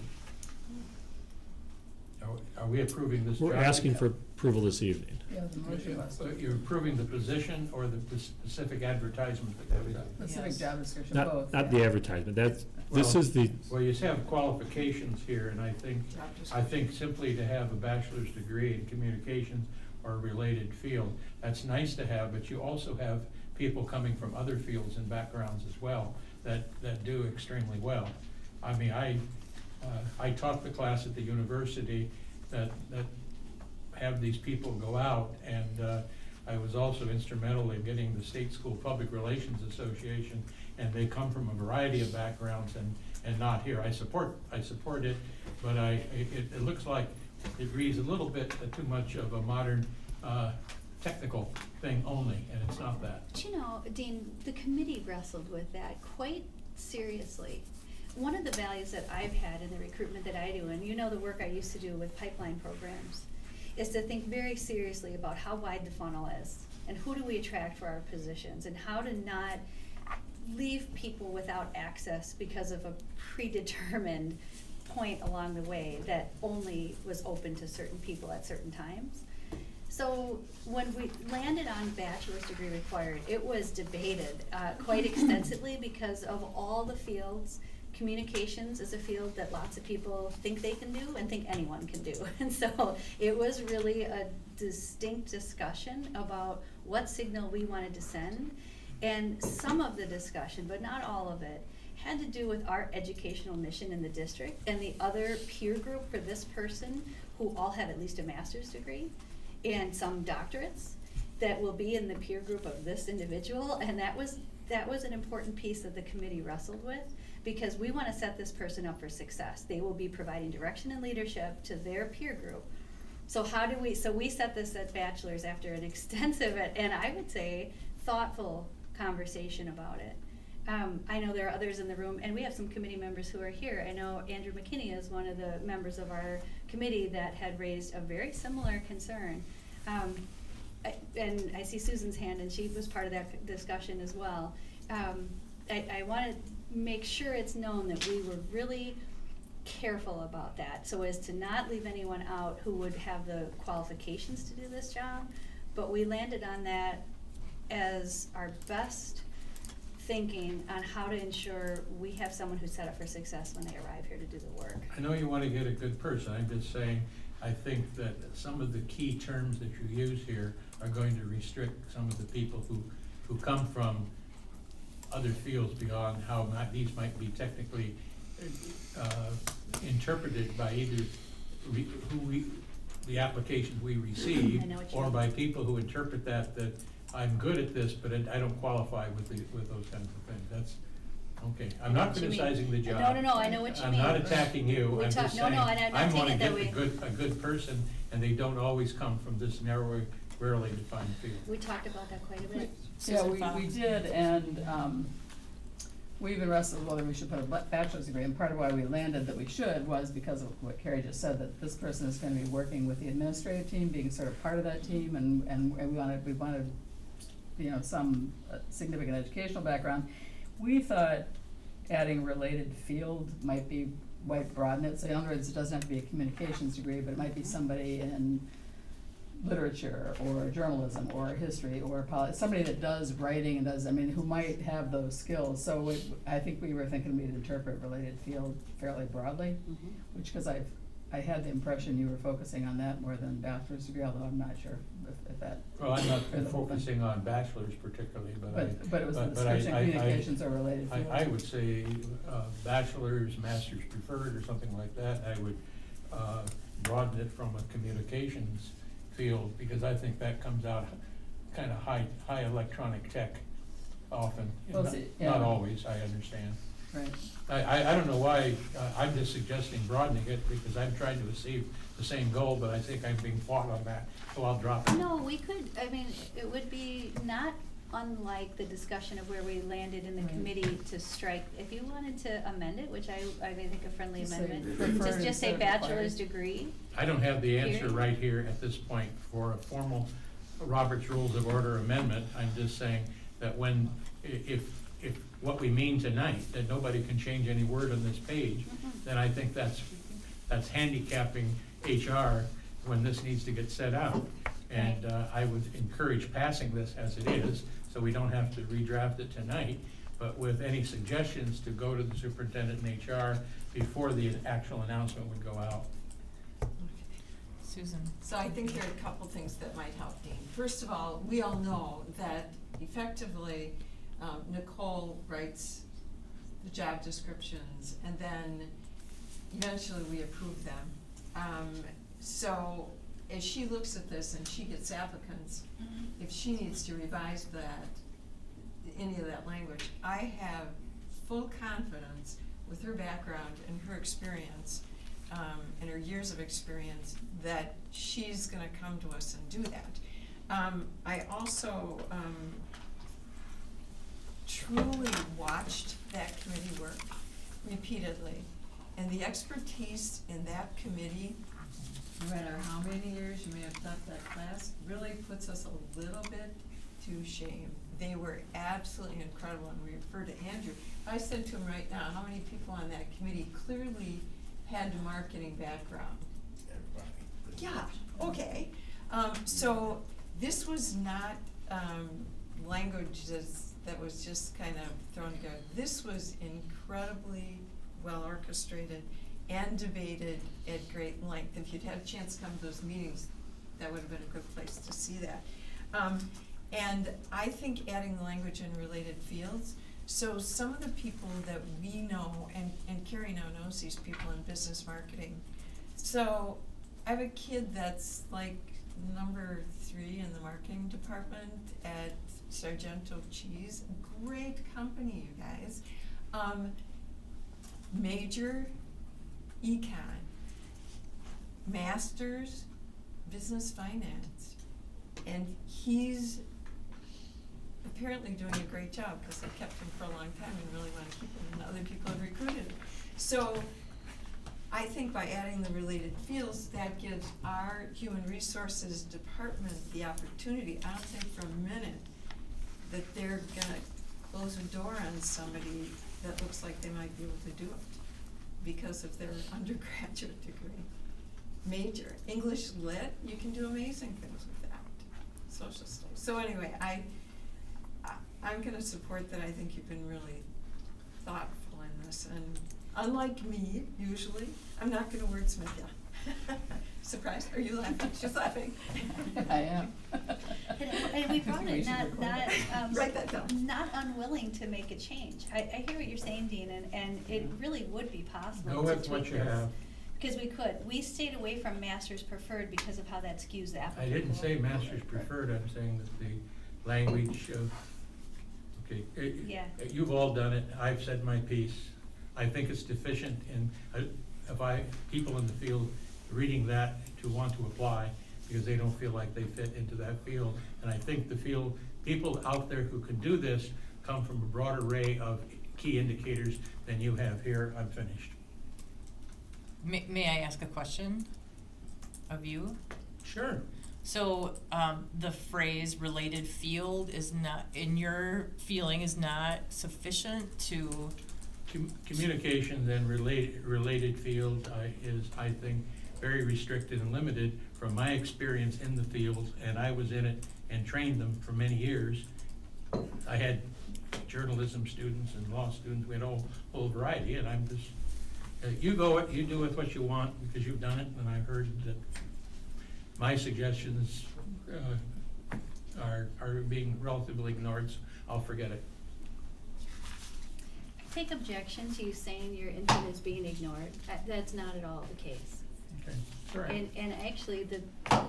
Are we approving this job? We're asking for approval this evening. Yeah, the motion was. You're approving the position or the specific advertisement that goes out? Specific Yes. job description, both. Not the yeah. advertisement, this Well, is the, Well, you have qualifications here, and I think Job simply to have a bachelor's degree in communications or a related field, that's nice to have, but you also have people coming from other fields and backgrounds as well that do extremely well. I mean, I taught the class at the university that have these people go out, and I was also instrumental in getting the State School Public Relations Association, and they come from a variety of backgrounds and not here. I support it, but it looks like it reads a little bit too much of a modern technical thing only, and it's not that. But you know, Dean, the committee wrestled with that quite seriously. One of the values that I've had in the recruitment that I do, and you know the work I used to do with pipeline programs, is to think very seriously about how wide the funnel is, and who do we attract for our positions, and how to not leave people without access because of a predetermined point along the way that only was open to certain people at certain times. So when we landed on bachelor's degree required, it was debated quite extensively because of all the fields. Communications is a field that lots of people think they can do and think anyone can do. And so it was really a distinct discussion about what signal we wanted to send. And some of the discussion, but not all of it, had to do with our educational mission in the district and the other peer group for this person who all have at least a master's degree and some doctorates that will be in the peer group of this individual. And that was an important piece that the committee wrestled with, because we want to set this person up for success. They will be providing direction and leadership to their peer group. So we set this at bachelor's after an extensive and I would say thoughtful conversation about it. I know there are others in the room, and we have some committee members who are here. I know Andrew McKinney is one of the members of our committee that had raised a very similar concern. And I see Susan's hand, and she was part of that discussion as well. I want to make sure it's known that we were really careful about that, so as to not leave anyone out who would have the qualifications to do this job. But we landed on that as our best thinking on how to ensure we have someone who's set up for success when they arrive here to do the work. I know you want to get a good person, I'm just saying, I think that some of the key terms that you use here are going to restrict some of the people who come from other fields beyond how these might be technically interpreted by either the applications we receive, I know what you or mean. by people who interpret that I'm good at this, but I don't qualify with those kinds of things. That's, okay, I'm not what you mean. criticizing the job. No, I know what you I'm mean. not attacking you, We I'm talk- just no, saying, no, and I'm not I taking wanna it get that a good person, and they don't always come from this narrow, rarely defined field. We talked about that quite a bit. Yeah, Susan we Fox. did, and, we even wrestled whether we should put a bachelor's degree, and part of why we landed that we should was because of what Carrie just said, that this person is gonna be working with the administrative team, being sort of part of that team, and we wanted, you know, some significant educational background. We thought adding related field might broaden it, so in other words, it doesn't have to be a communications degree, but it might be somebody in literature or journalism or history or somebody that does writing and does, who might have those skills. So I think we were thinking we'd interpret related field fairly broadly, which, because I had the impression you were focusing on that more than bachelor's degree, although I'm not sure if that. Well, I'm not for the whole thing. focusing on bachelors particularly, But it was the but I- description, communications or related field. I would say bachelor's, master's preferred, or something like that. I would broaden it from a communications field, because I think that comes out kind of high electronic tech often. Well, Not see, yeah. not always, I understand. Right. I don't know why, I'm just suggesting broadening it, because I'm trying to achieve the same goal, but I think I'm being fought on that, so I'll drop it. No, we could, it would be not unlike the discussion of where we landed in the Right. committee to strike, if you wanted to amend it, which I think a friendly Just say amendment, preferred just say instead of bachelor's required. degree. I don't have the answer Period. right here at this point for a formal Robert's Rules of Order amendment. I'm just saying that if what we mean tonight, that nobody can change any word on this page, then I think that's handicapping HR when this needs to get set out. And I would encourage passing this as it is, so we don't have to redraft it tonight, but with any suggestions to go to the superintendent and HR before the actual announcement would go out. Susan. So I think there are a couple things that might help Dean. First of all, we all know that effectively Nicole writes the job descriptions, and then eventually we approve them. So as she looks at this and she gets applicants, if she needs to revise any of that language, I have full confidence with her background and her experience, and her years of experience, that she's gonna come to us and do that. I also truly watched that committee work repeatedly, and the expertise in that committee, no matter how many years you may have taught that class, really puts us a little bit to shame. They were absolutely incredible, and we refer to Andrew. I said to him right now, how many people on that committee clearly had a marketing background? Yeah, okay. So this was not language that was just kind of thrown together. This was incredibly well orchestrated and debated at great length. If you'd had a chance to come to those meetings, that would have been a good place to see that. And I think adding the language in related fields, so some of the people that we know, and Carrie now knows these people in business marketing. So I have a kid that's like number 3 in the marketing department at Sargento Cheese, great company, you guys. Major econ, master's business finance, and he's apparently doing a great job, because I kept him for a long time and really want to keep him, and other people have recruited him. So I think by adding the related fields, that gives our human resources department the opportunity. I don't think for a minute that they're gonna close a door on somebody that looks like they might be able to do it. because of their undergraduate degree. Major, English Lit, you can do amazing things with that, social studies. So anyway, I'm gonna support that. I think you've been really thoughtful in this, and unlike me, usually, I'm not gonna wordsmith you. Surprised? Are you laughing? She's laughing. I am. And we brought it not, Write that down. not unwilling to make a change. I hear what you're saying, Dean, and it really would be possible to Go tweak with what you this. have. Because we could. We stayed away from master's preferred because of how that skews the I applicant. didn't say pool. master's preferred, I'm saying that the language of, okay, Yeah. you've all done it, I've said my piece. I think it's deficient in, people in the field reading that to want to apply because they don't feel like they fit into that field. And I think the field, people out there who can do this come from a broad array of key indicators than you have here. I'm finished. May I ask a question of you? Sure. So, the phrase related field is not, in your feeling, is not sufficient to, Communications and related field is, I think, very restricted and limited from my experience in the field, and I was in it and trained them for many years. I had journalism students and law students, we had a whole variety, and I'm just, you do with what you want because you've done it, and I heard that my suggestions are being relatively ignored, so I'll forget it. I take objection to you saying your input is being ignored. That's not at all the case. Okay, all right. And actually, the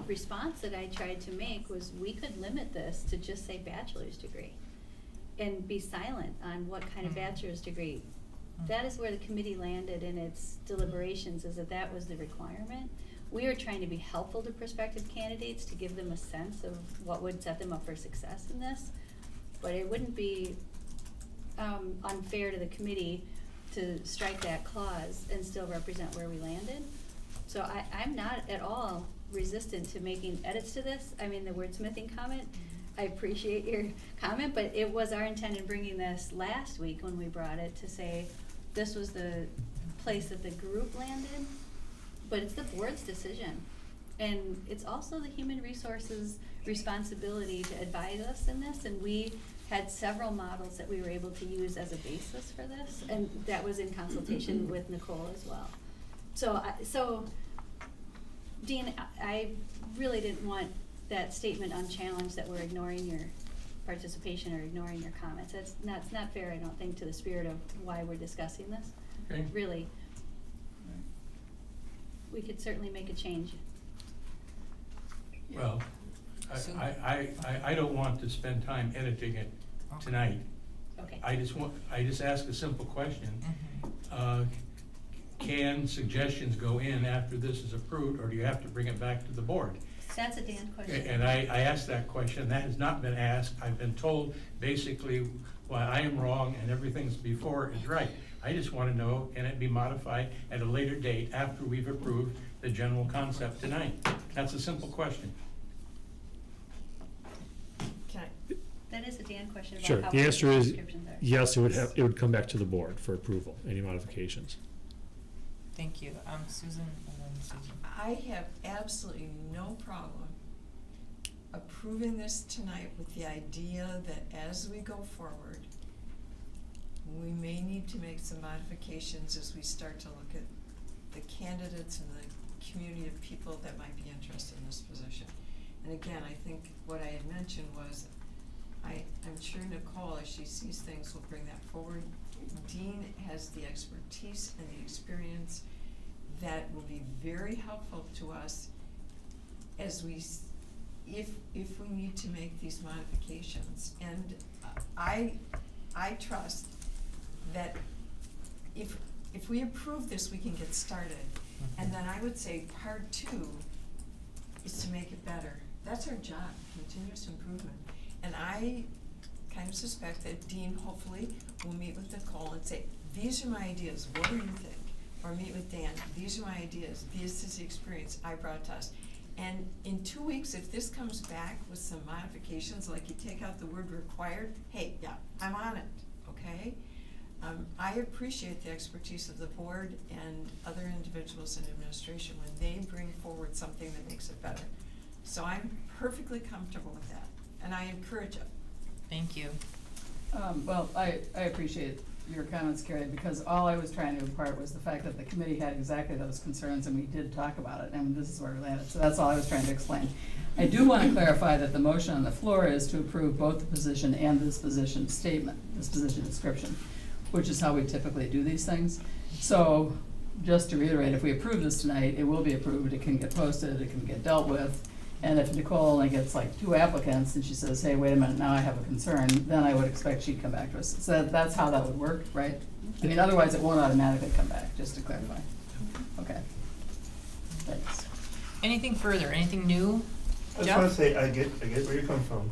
response that I tried to make was we could limit this to just say bachelor's degree and be silent on what kind of bachelor's degree. That is where the committee landed in its deliberations, is that was the requirement. We were trying to be helpful to prospective candidates to give them a sense of what would set them up for success in this. But it wouldn't be unfair to the committee to strike that clause and still represent where we landed. So I'm not at all resistant to making edits to this. I mean, the wordsmithing comment, I appreciate your comment, but it was our intent in bringing this last week when we brought it to say this was the place that the group landed, but it's the board's decision. And it's also the human resources responsibility to advise us in this, and we had several models that we were able to use as a basis for this, and that was in consultation with Nicole as well. So Dean, I really didn't want that statement unchallenged that we're ignoring your participation or ignoring your comments. That's not fair, I don't think, to the spirit of why we're discussing this. Okay. Really. We could certainly make a change. Well, I don't want to spend time editing it tonight. Okay. I just ask a simple question. Can suggestions go in after this is approved, or do you have to bring it back to the board? That's a Dan question. And I asked that question, that has not been asked. I've been told basically why I am wrong and everything's before is right. I just want to know, can it be modified at a later date after we've approved the general concept tonight? That's a simple question. Can I, That is a Dan question Sure, about how the answer job is, descriptions are. yes, it would come back to the board for approval, any modifications. thank you, Susan, and then Susan. I have absolutely no problem approving this tonight with the idea that as we go forward, we may need to make some modifications as we start to look at the candidates and the community of people that might be interested in this position. And again, I think what I had mentioned was, I'm sure Nicole, as she sees things, will bring that forward. Dean has the expertise and the experience that will be very helpful to us as if we need to make these modifications. And I trust that if we approve this, we can get started. And then I would say part 2 is to make it better. That's our job, continuous improvement. And I kind of suspect that Dean hopefully will meet with Nicole and say, these are my ideas, what do you think? Or meet with Dan, these are my ideas, this is the experience I brought to us. And in 2 weeks, if this comes back with some modifications, like you take out the word required, hey, yeah, I'm on it, okay? I appreciate the expertise of the board and other individuals in administration when they bring forward something that makes it better. So I'm perfectly comfortable with that, and I encourage it. Thank you. Well, I appreciate your comments, Carrie, because all I was trying to impart was the fact that the committee had exactly those concerns, and we did talk about it, and this is where we landed. So that's all I was trying to explain. I do want to clarify that the motion on the floor is to approve both the position and this position statement, this position description, which is how we typically do these things. So, just to reiterate, if we approve this tonight, it will be approved, it can get posted, it can get dealt with. And if Nicole only gets like 2 applicants and she says, hey, wait a minute, now I have a concern, then I would expect she'd come back to us. So that's how that would work, right? I mean, otherwise it won't automatically come back, just to clarify. Okay. Thanks. Anything further, anything new? I just Jeff? wanna say, I get where you come from.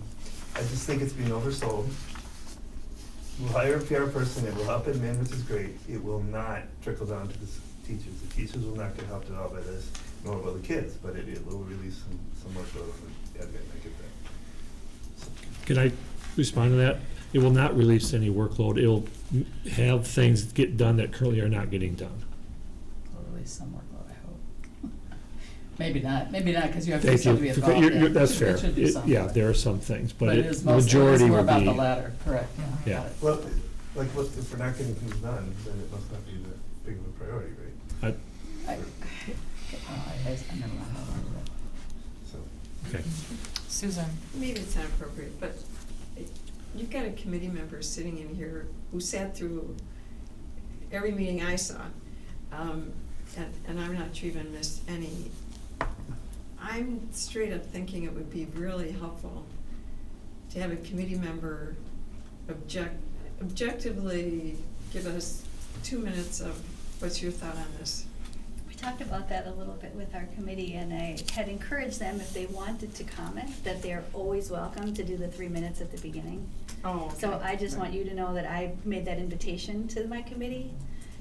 I just think it's being oversold. We'll hire a PR person, it will help admin, which is great. It will not trickle down to the teachers. The teachers will not get helped at all by this, nor will the kids, but it will release some workload on the admin, I get that. Can I respond to that? It will not release any workload. It'll have things get done that currently are not getting done. Or at least some workload, I hope. Maybe not, because you have to Thank somebody you. involved. That's fair. It should do Yeah, something. there are some things, but But it the is mostly, majority it's more will about be. the latter, correct, yeah. Yeah. got it. Well, like, what, if we're not getting things done, then it must not be that big of a priority, right? I never mind, I'll argue that. So, Okay. Susan? Maybe it's not appropriate, but you've got a committee member sitting in here who sat through every meeting I saw, and I'm not sure even missed any. I'm straight up thinking it would be really helpful to have a committee member objectively give us 2 minutes of what's your thought on this? We talked about that a little bit with our committee, and I had encouraged them, if they wanted to comment, that they're always welcome to do the 3 minutes at the beginning. Oh, So I just want you to know that I made that invitation to my committee,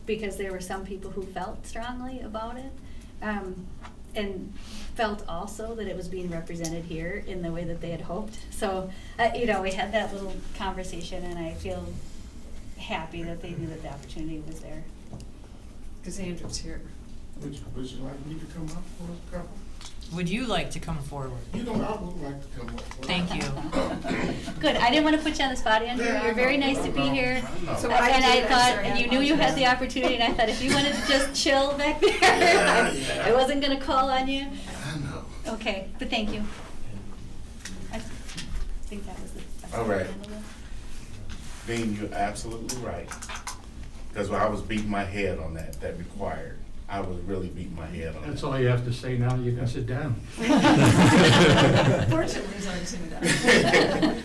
because there were some people who felt strongly about it, and felt also that it was being represented here in the way that they had hoped. So, we had that little conversation, and I feel happy that they knew that the opportunity was there. Because Andrew's here. Would you like me to come up for a couple? Would you like to come forward? You know, I would like to come up. for a Thank you. Good, I didn't want to put you on the spot, Andrew, Yeah, I you're very know. nice to be here. So And I I did, I'm thought, sorry, and I you knew you had the apologize. opportunity, and I thought if you wanted to just chill back there, Yeah. I wasn't gonna call on you. I know. Okay, but thank you. I think that was the best way All to right. handle it. Dean, you're absolutely right. Because I was beating my head on that required. I was really beating my head on that. That's all you have to say now, you can sit down. Fortunately, he's already seen that.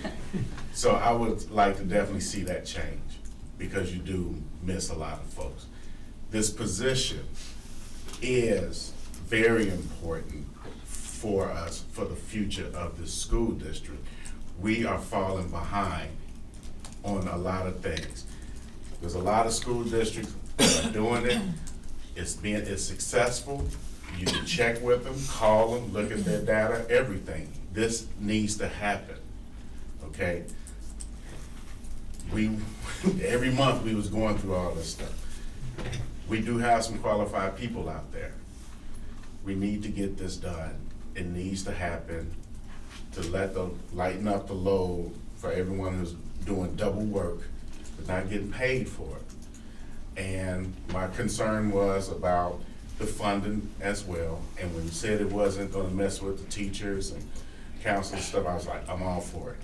So I would like to definitely see that change, because you do miss a lot of folks. This position is very important for us, for the future of the school district. We are falling behind on a lot of things. There's a lot of school districts that are doing it. It's successful. You can check with them, call them, look at their data, everything. This needs to happen, okay? Every month we was going through all this stuff. We do have some qualified people out there. We need to get this done. It needs to happen to lighten up the load for everyone who's doing double work but not getting paid for it. And my concern was about the funding as well. And when you said it wasn't gonna mess with the teachers and council and stuff, I was like, I'm all for it.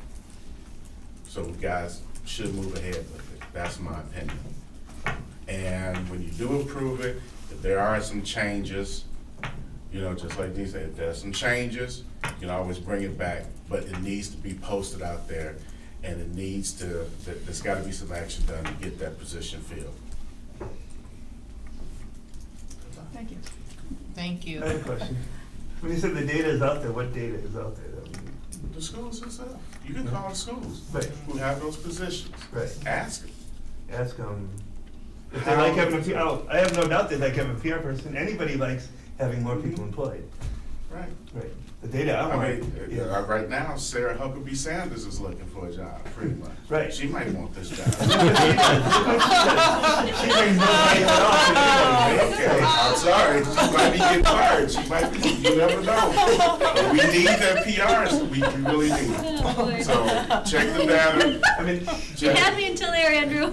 So you guys should move ahead with it. That's my opinion. And when you do approve it, if there are some changes, just like Dee said, if there's some changes, you can always bring it back, but it needs to be posted out there, and there's gotta be some action done to get that position filled. Thank you. Thank you. I have a question. When you said the data is out there, what data is out there? The schools themselves, you can call the schools Right. who have those positions. Right. Ask them. Ask them if they like having a PR, I have no doubt they like having a PR person. Anybody likes having more people employed. Right. Right. The data I I want, mean, yeah. right now, Sarah Huckabee Sanders is looking for a job, pretty much. Right. She might want this job. She brings no value at all to anybody, Okay, right? I'm sorry, she might be getting fired, she might be, you never know. But we need that PRs, we really need. Oh, boy. So, check the data. I mean, You had me until there, Andrew.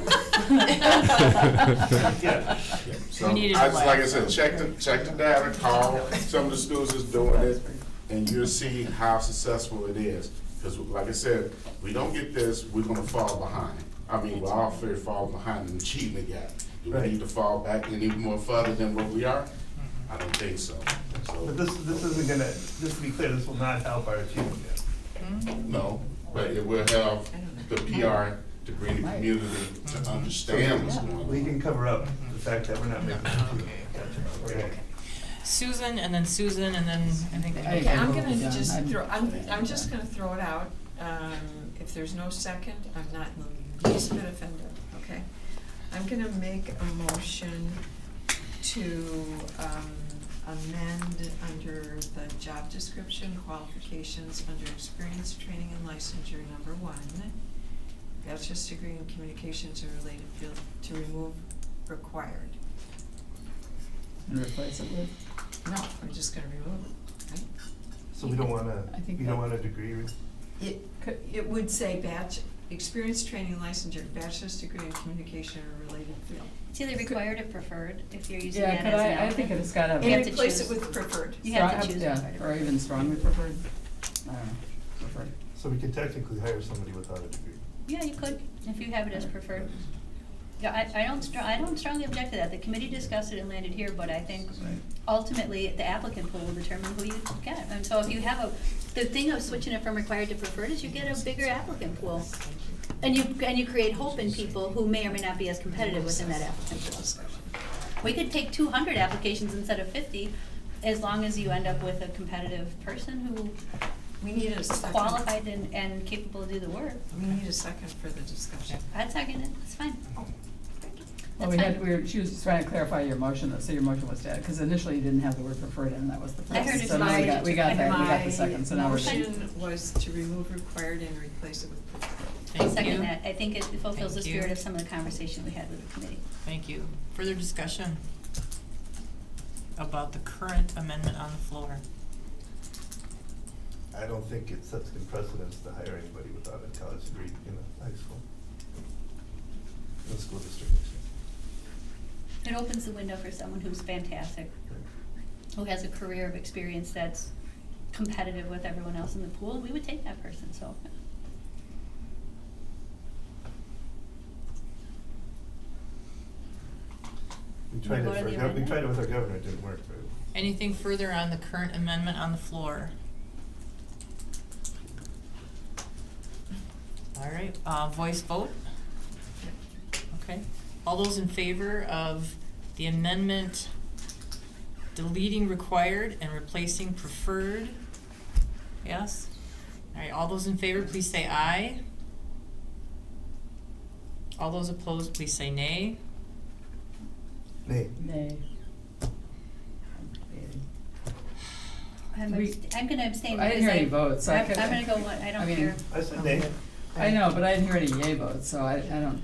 yeah. So, We needed I to just, like I laugh. said, check the data, call some of the schools that's doing it, and you'll see how successful it is. Because like I said, we don't get this, we're gonna fall behind. I mean, we're all fair fall behind in the achievement gap. Do we Right. need to fall back any more further than what we are? I don't think so. But So, this isn't gonna, just to be clear, this will not help our achievement yet. no, but it will help the PR to bring the community to understand what's going on. We can cover up the fact that we're not making. Okay. Susan, and then Susan, and then I think. Okay, I'm gonna Yeah, just I'm- throw, I'm just gonna throw it out. If there's no second, I'm not in the least bit offended, okay? I'm gonna make a motion to, amend under the job description qualifications under experience, training, and licensure, number 1, bachelor's degree in communications or related field, to remove required. And replace it with, No, we're just gonna remove it, right? So we don't wanna, I think you don't that- want a degree, It would say experience, training, licensure, bachelor's degree in communication or related field. It's either required or preferred, if you're using yeah, that could as an I element. think it's gotta. You And have to replace it choose. with preferred. You have to strong- choose yeah, required or or even preferred. strongly preferred, I don't know, preferred. so we could technically hire somebody without a degree. Yeah, you could, if you have it as preferred. Yeah, I don't strongly object to that. The committee discussed it and landed here, but I think Right. ultimately the applicant pool will determine who you get. And so if you have the thing of switching it from required to preferred is you get a bigger applicant pool. And you create hope in people who may or may not be as competitive within that applicant pool. We could take 200 applications instead of 50, as long as you end up with a competitive person who We need a second. qualified and capable to do the work. We need a second for the discussion. I'd second it, it's fine. Well, That's fine. she was trying to clarify your motion, so your motion was to, because initially you didn't have the word preferred in, that was the I first. heard it So now we got, we got that, we got the second, so now we're. My motion was to remove required and replace it with preferred. I'll Thank you. second that. I think it fulfills the Thank you. spirit of some of the conversation we had with the committee. Thank you. Further discussion about the current amendment on the floor? I don't think it sets good precedence to hire anybody without a college degree in a high school. In a school district. It opens the window for someone who's fantastic, who has a career of experience that's competitive with everyone else in the pool. We would take that person, so. We tried Wanna it go to for, the we tried it amendment? with our governor, it didn't work very well. Anything further on the current amendment on the floor? All right, voice vote? Okay. All those in favor of the amendment deleting required and replacing preferred? Yes? All right, all those in favor, please say aye. All those opposed, please say nay. Nay. Nay. I'm gonna abstain I didn't because hear any votes, so I I'm could. gonna go, I don't mean, care. I said nay. I know, but I didn't hear any yay votes, so I don't,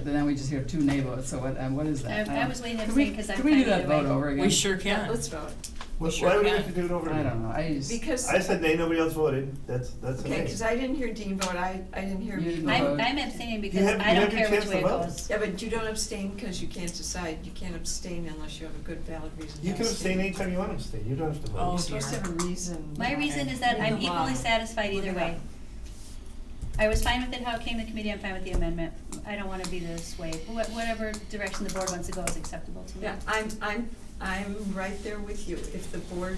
then we just hear 2 nay votes, so what is that? I was waiting to Could we- abstain 'cause I'm Could we do fine that either vote way. over again? We sure can. Let's vote. Sure Why would we can. have to do it over I again? don't know, I just. Because, I said nay, nobody else voted, that's a okay, nay. because I didn't hear Dean vote, I didn't hear You me didn't vote. vote. I'm abstaining because have- I you don't have your care which chance way to it vote. goes. Yeah, but you don't abstain because you can't decide, you can't abstain unless you have a good valid reason to You can abstain anytime you want to abstain, you don't have to vote. Oh, You're supposed to have a reason. My reason is that In I'm the law. equally satisfied Look either it way. up. I was fine with it how it came to committee, I'm fine with the amendment. I don't wanna be the sway. Whatever direction the board wants to go is acceptable to me. Yeah, I'm right there with you. If the board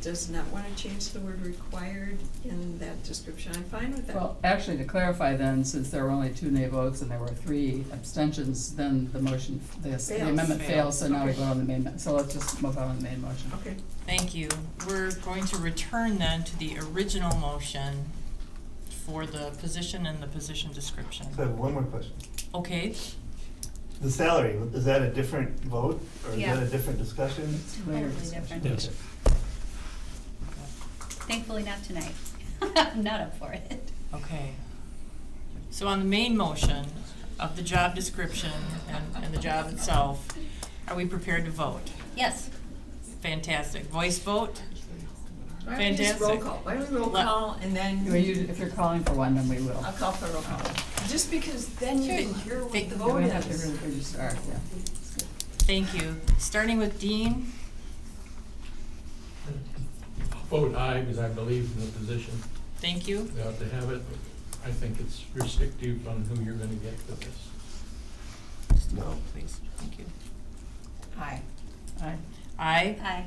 does not want to change the word required in that description, I'm fine with that. Well, actually, to clarify then, since there were only 2 nay votes and there were 3 abstentions, then the motion, the Fails. amendment fails, so now we Okay. vote on the main, so let's just move on to the main motion. Okay, Thank you. We're going to return then to the original motion for the position and the position description. So I have one more question. Okay, The salary, is that a different vote, or is Yeah. that a different discussion? It's later Totally discussion. different. Yes. Thankfully not tonight. I'm not up for it. Okay. So on the main motion of the job description and the job itself, are we prepared to vote? Yes. Fantastic. Voice vote? Why don't we just roll Fantastic. call? Why don't we roll Let- call and then If you're calling for one, then we will. I'll call for roll call. Just because then you can hear what the Thank- vote We have to is. really register, yeah. Thank you. Starting with Dean. Vote aye, because I believe in the position. Thank you. We ought to have it. I think it's restrictive on who you're gonna get for this. No, please. Thank you. Aye. Aye. Aye. Aye.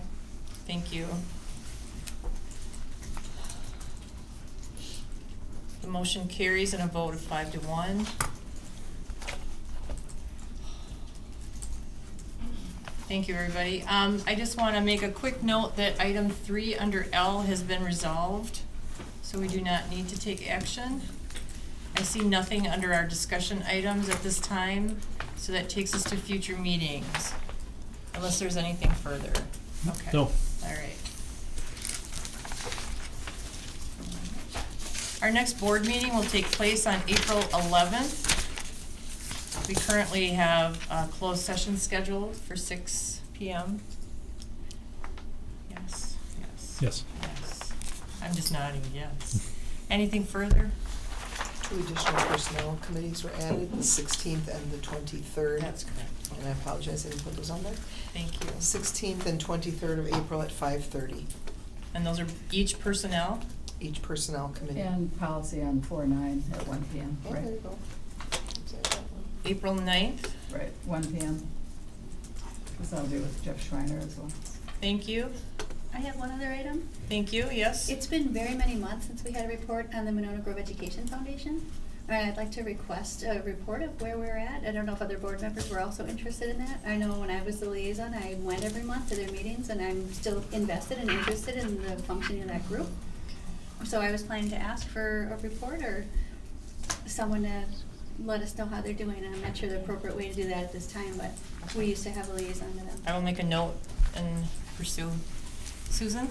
Thank you. The motion carries in a vote of 5-1. Thank you, everybody. I just want to make a quick note that item 3 under L has been resolved, so we do not need to take action. I see nothing under our discussion items at this time, so that takes us to future meetings, unless there's anything further. Okay. No. All right. Our next board meeting will take place on April 11th. We currently have a closed session scheduled for 6 p.m. Yes, yes. Yes. Yes. I'm just nodding, yes. Anything further? 2 additional personnel committees were added, the 16th and the 23rd. That's correct. And I apologize, I didn't put those on there. Thank you. 16th and 23rd of April at 5:30, And those are each personnel? each personnel committee. And policy on 4/9 at 1 PM, Yeah, right? there you go. Exactly that one. April 9th? Right, 1 PM. Because I'll be with Jeff Schreiner as well. Thank you. I have one other item. Thank you, yes? It's been very many months since we had a report on the Monona Grove Education Foundation. And I'd like to request a report of where we're at. I don't know if other board members were also interested in that. I know when I was the liaison, I went every month to their meetings, and I'm still invested and interested in the functioning of that group. So I was planning to ask for a report or someone to let us know how they're doing. And I'm not sure the appropriate way to do that at this time, but we used to have a liaison to them. I will make a note and pursue. Susan?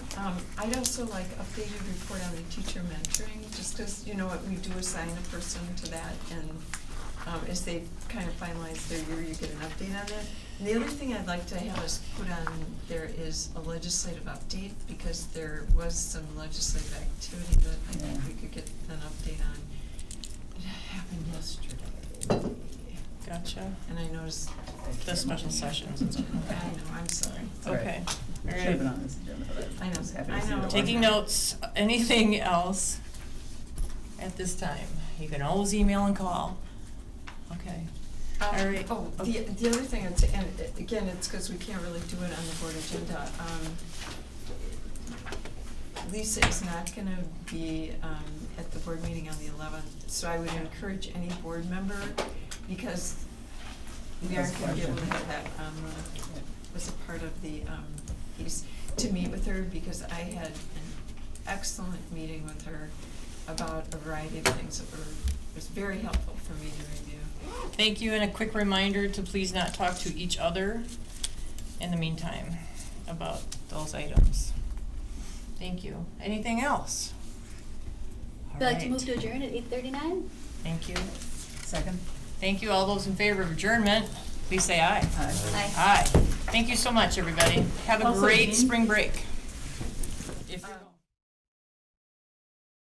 I'd also like updated report on the teacher mentoring, just because, you know what, we do assign a person to that, and as they kind of finalize their year, you get an update on that. And the other thing I'd like to have us put on there is a legislative update, because there was some legislative activity that I think Yeah. we could get an update on. It happened yesterday. Gotcha. And I noticed, The special sessions and stuff. I know, I'm sorry. Right. Okay. All Should have been right. on this agenda, but I know. was happy to I see know. that it Taking wasn't. notes. Anything else at this time? You can always email and call. Okay. All right. Oh, the other thing, I'd say, and again, it's because we can't really do it on the board agenda. Lisa is not gonna be, at the board meeting on the 11th, so I would encourage any board member, because we aren't gonna be able to have that, as a part of the, piece, to meet with her, because I had an excellent meeting with her about a variety of things that was very helpful for me to review. Thank you, and a quick reminder to please not talk to each other in the meantime about those items. Thank you. Anything else? All Would you like to right. move to adjourn at 8:39? Thank you. Second? Thank you. All those in favor of adjournment, please say aye. Aye. Aye. Aye. Thank you so much, everybody. Have a Also, great Dean? spring break. If you're-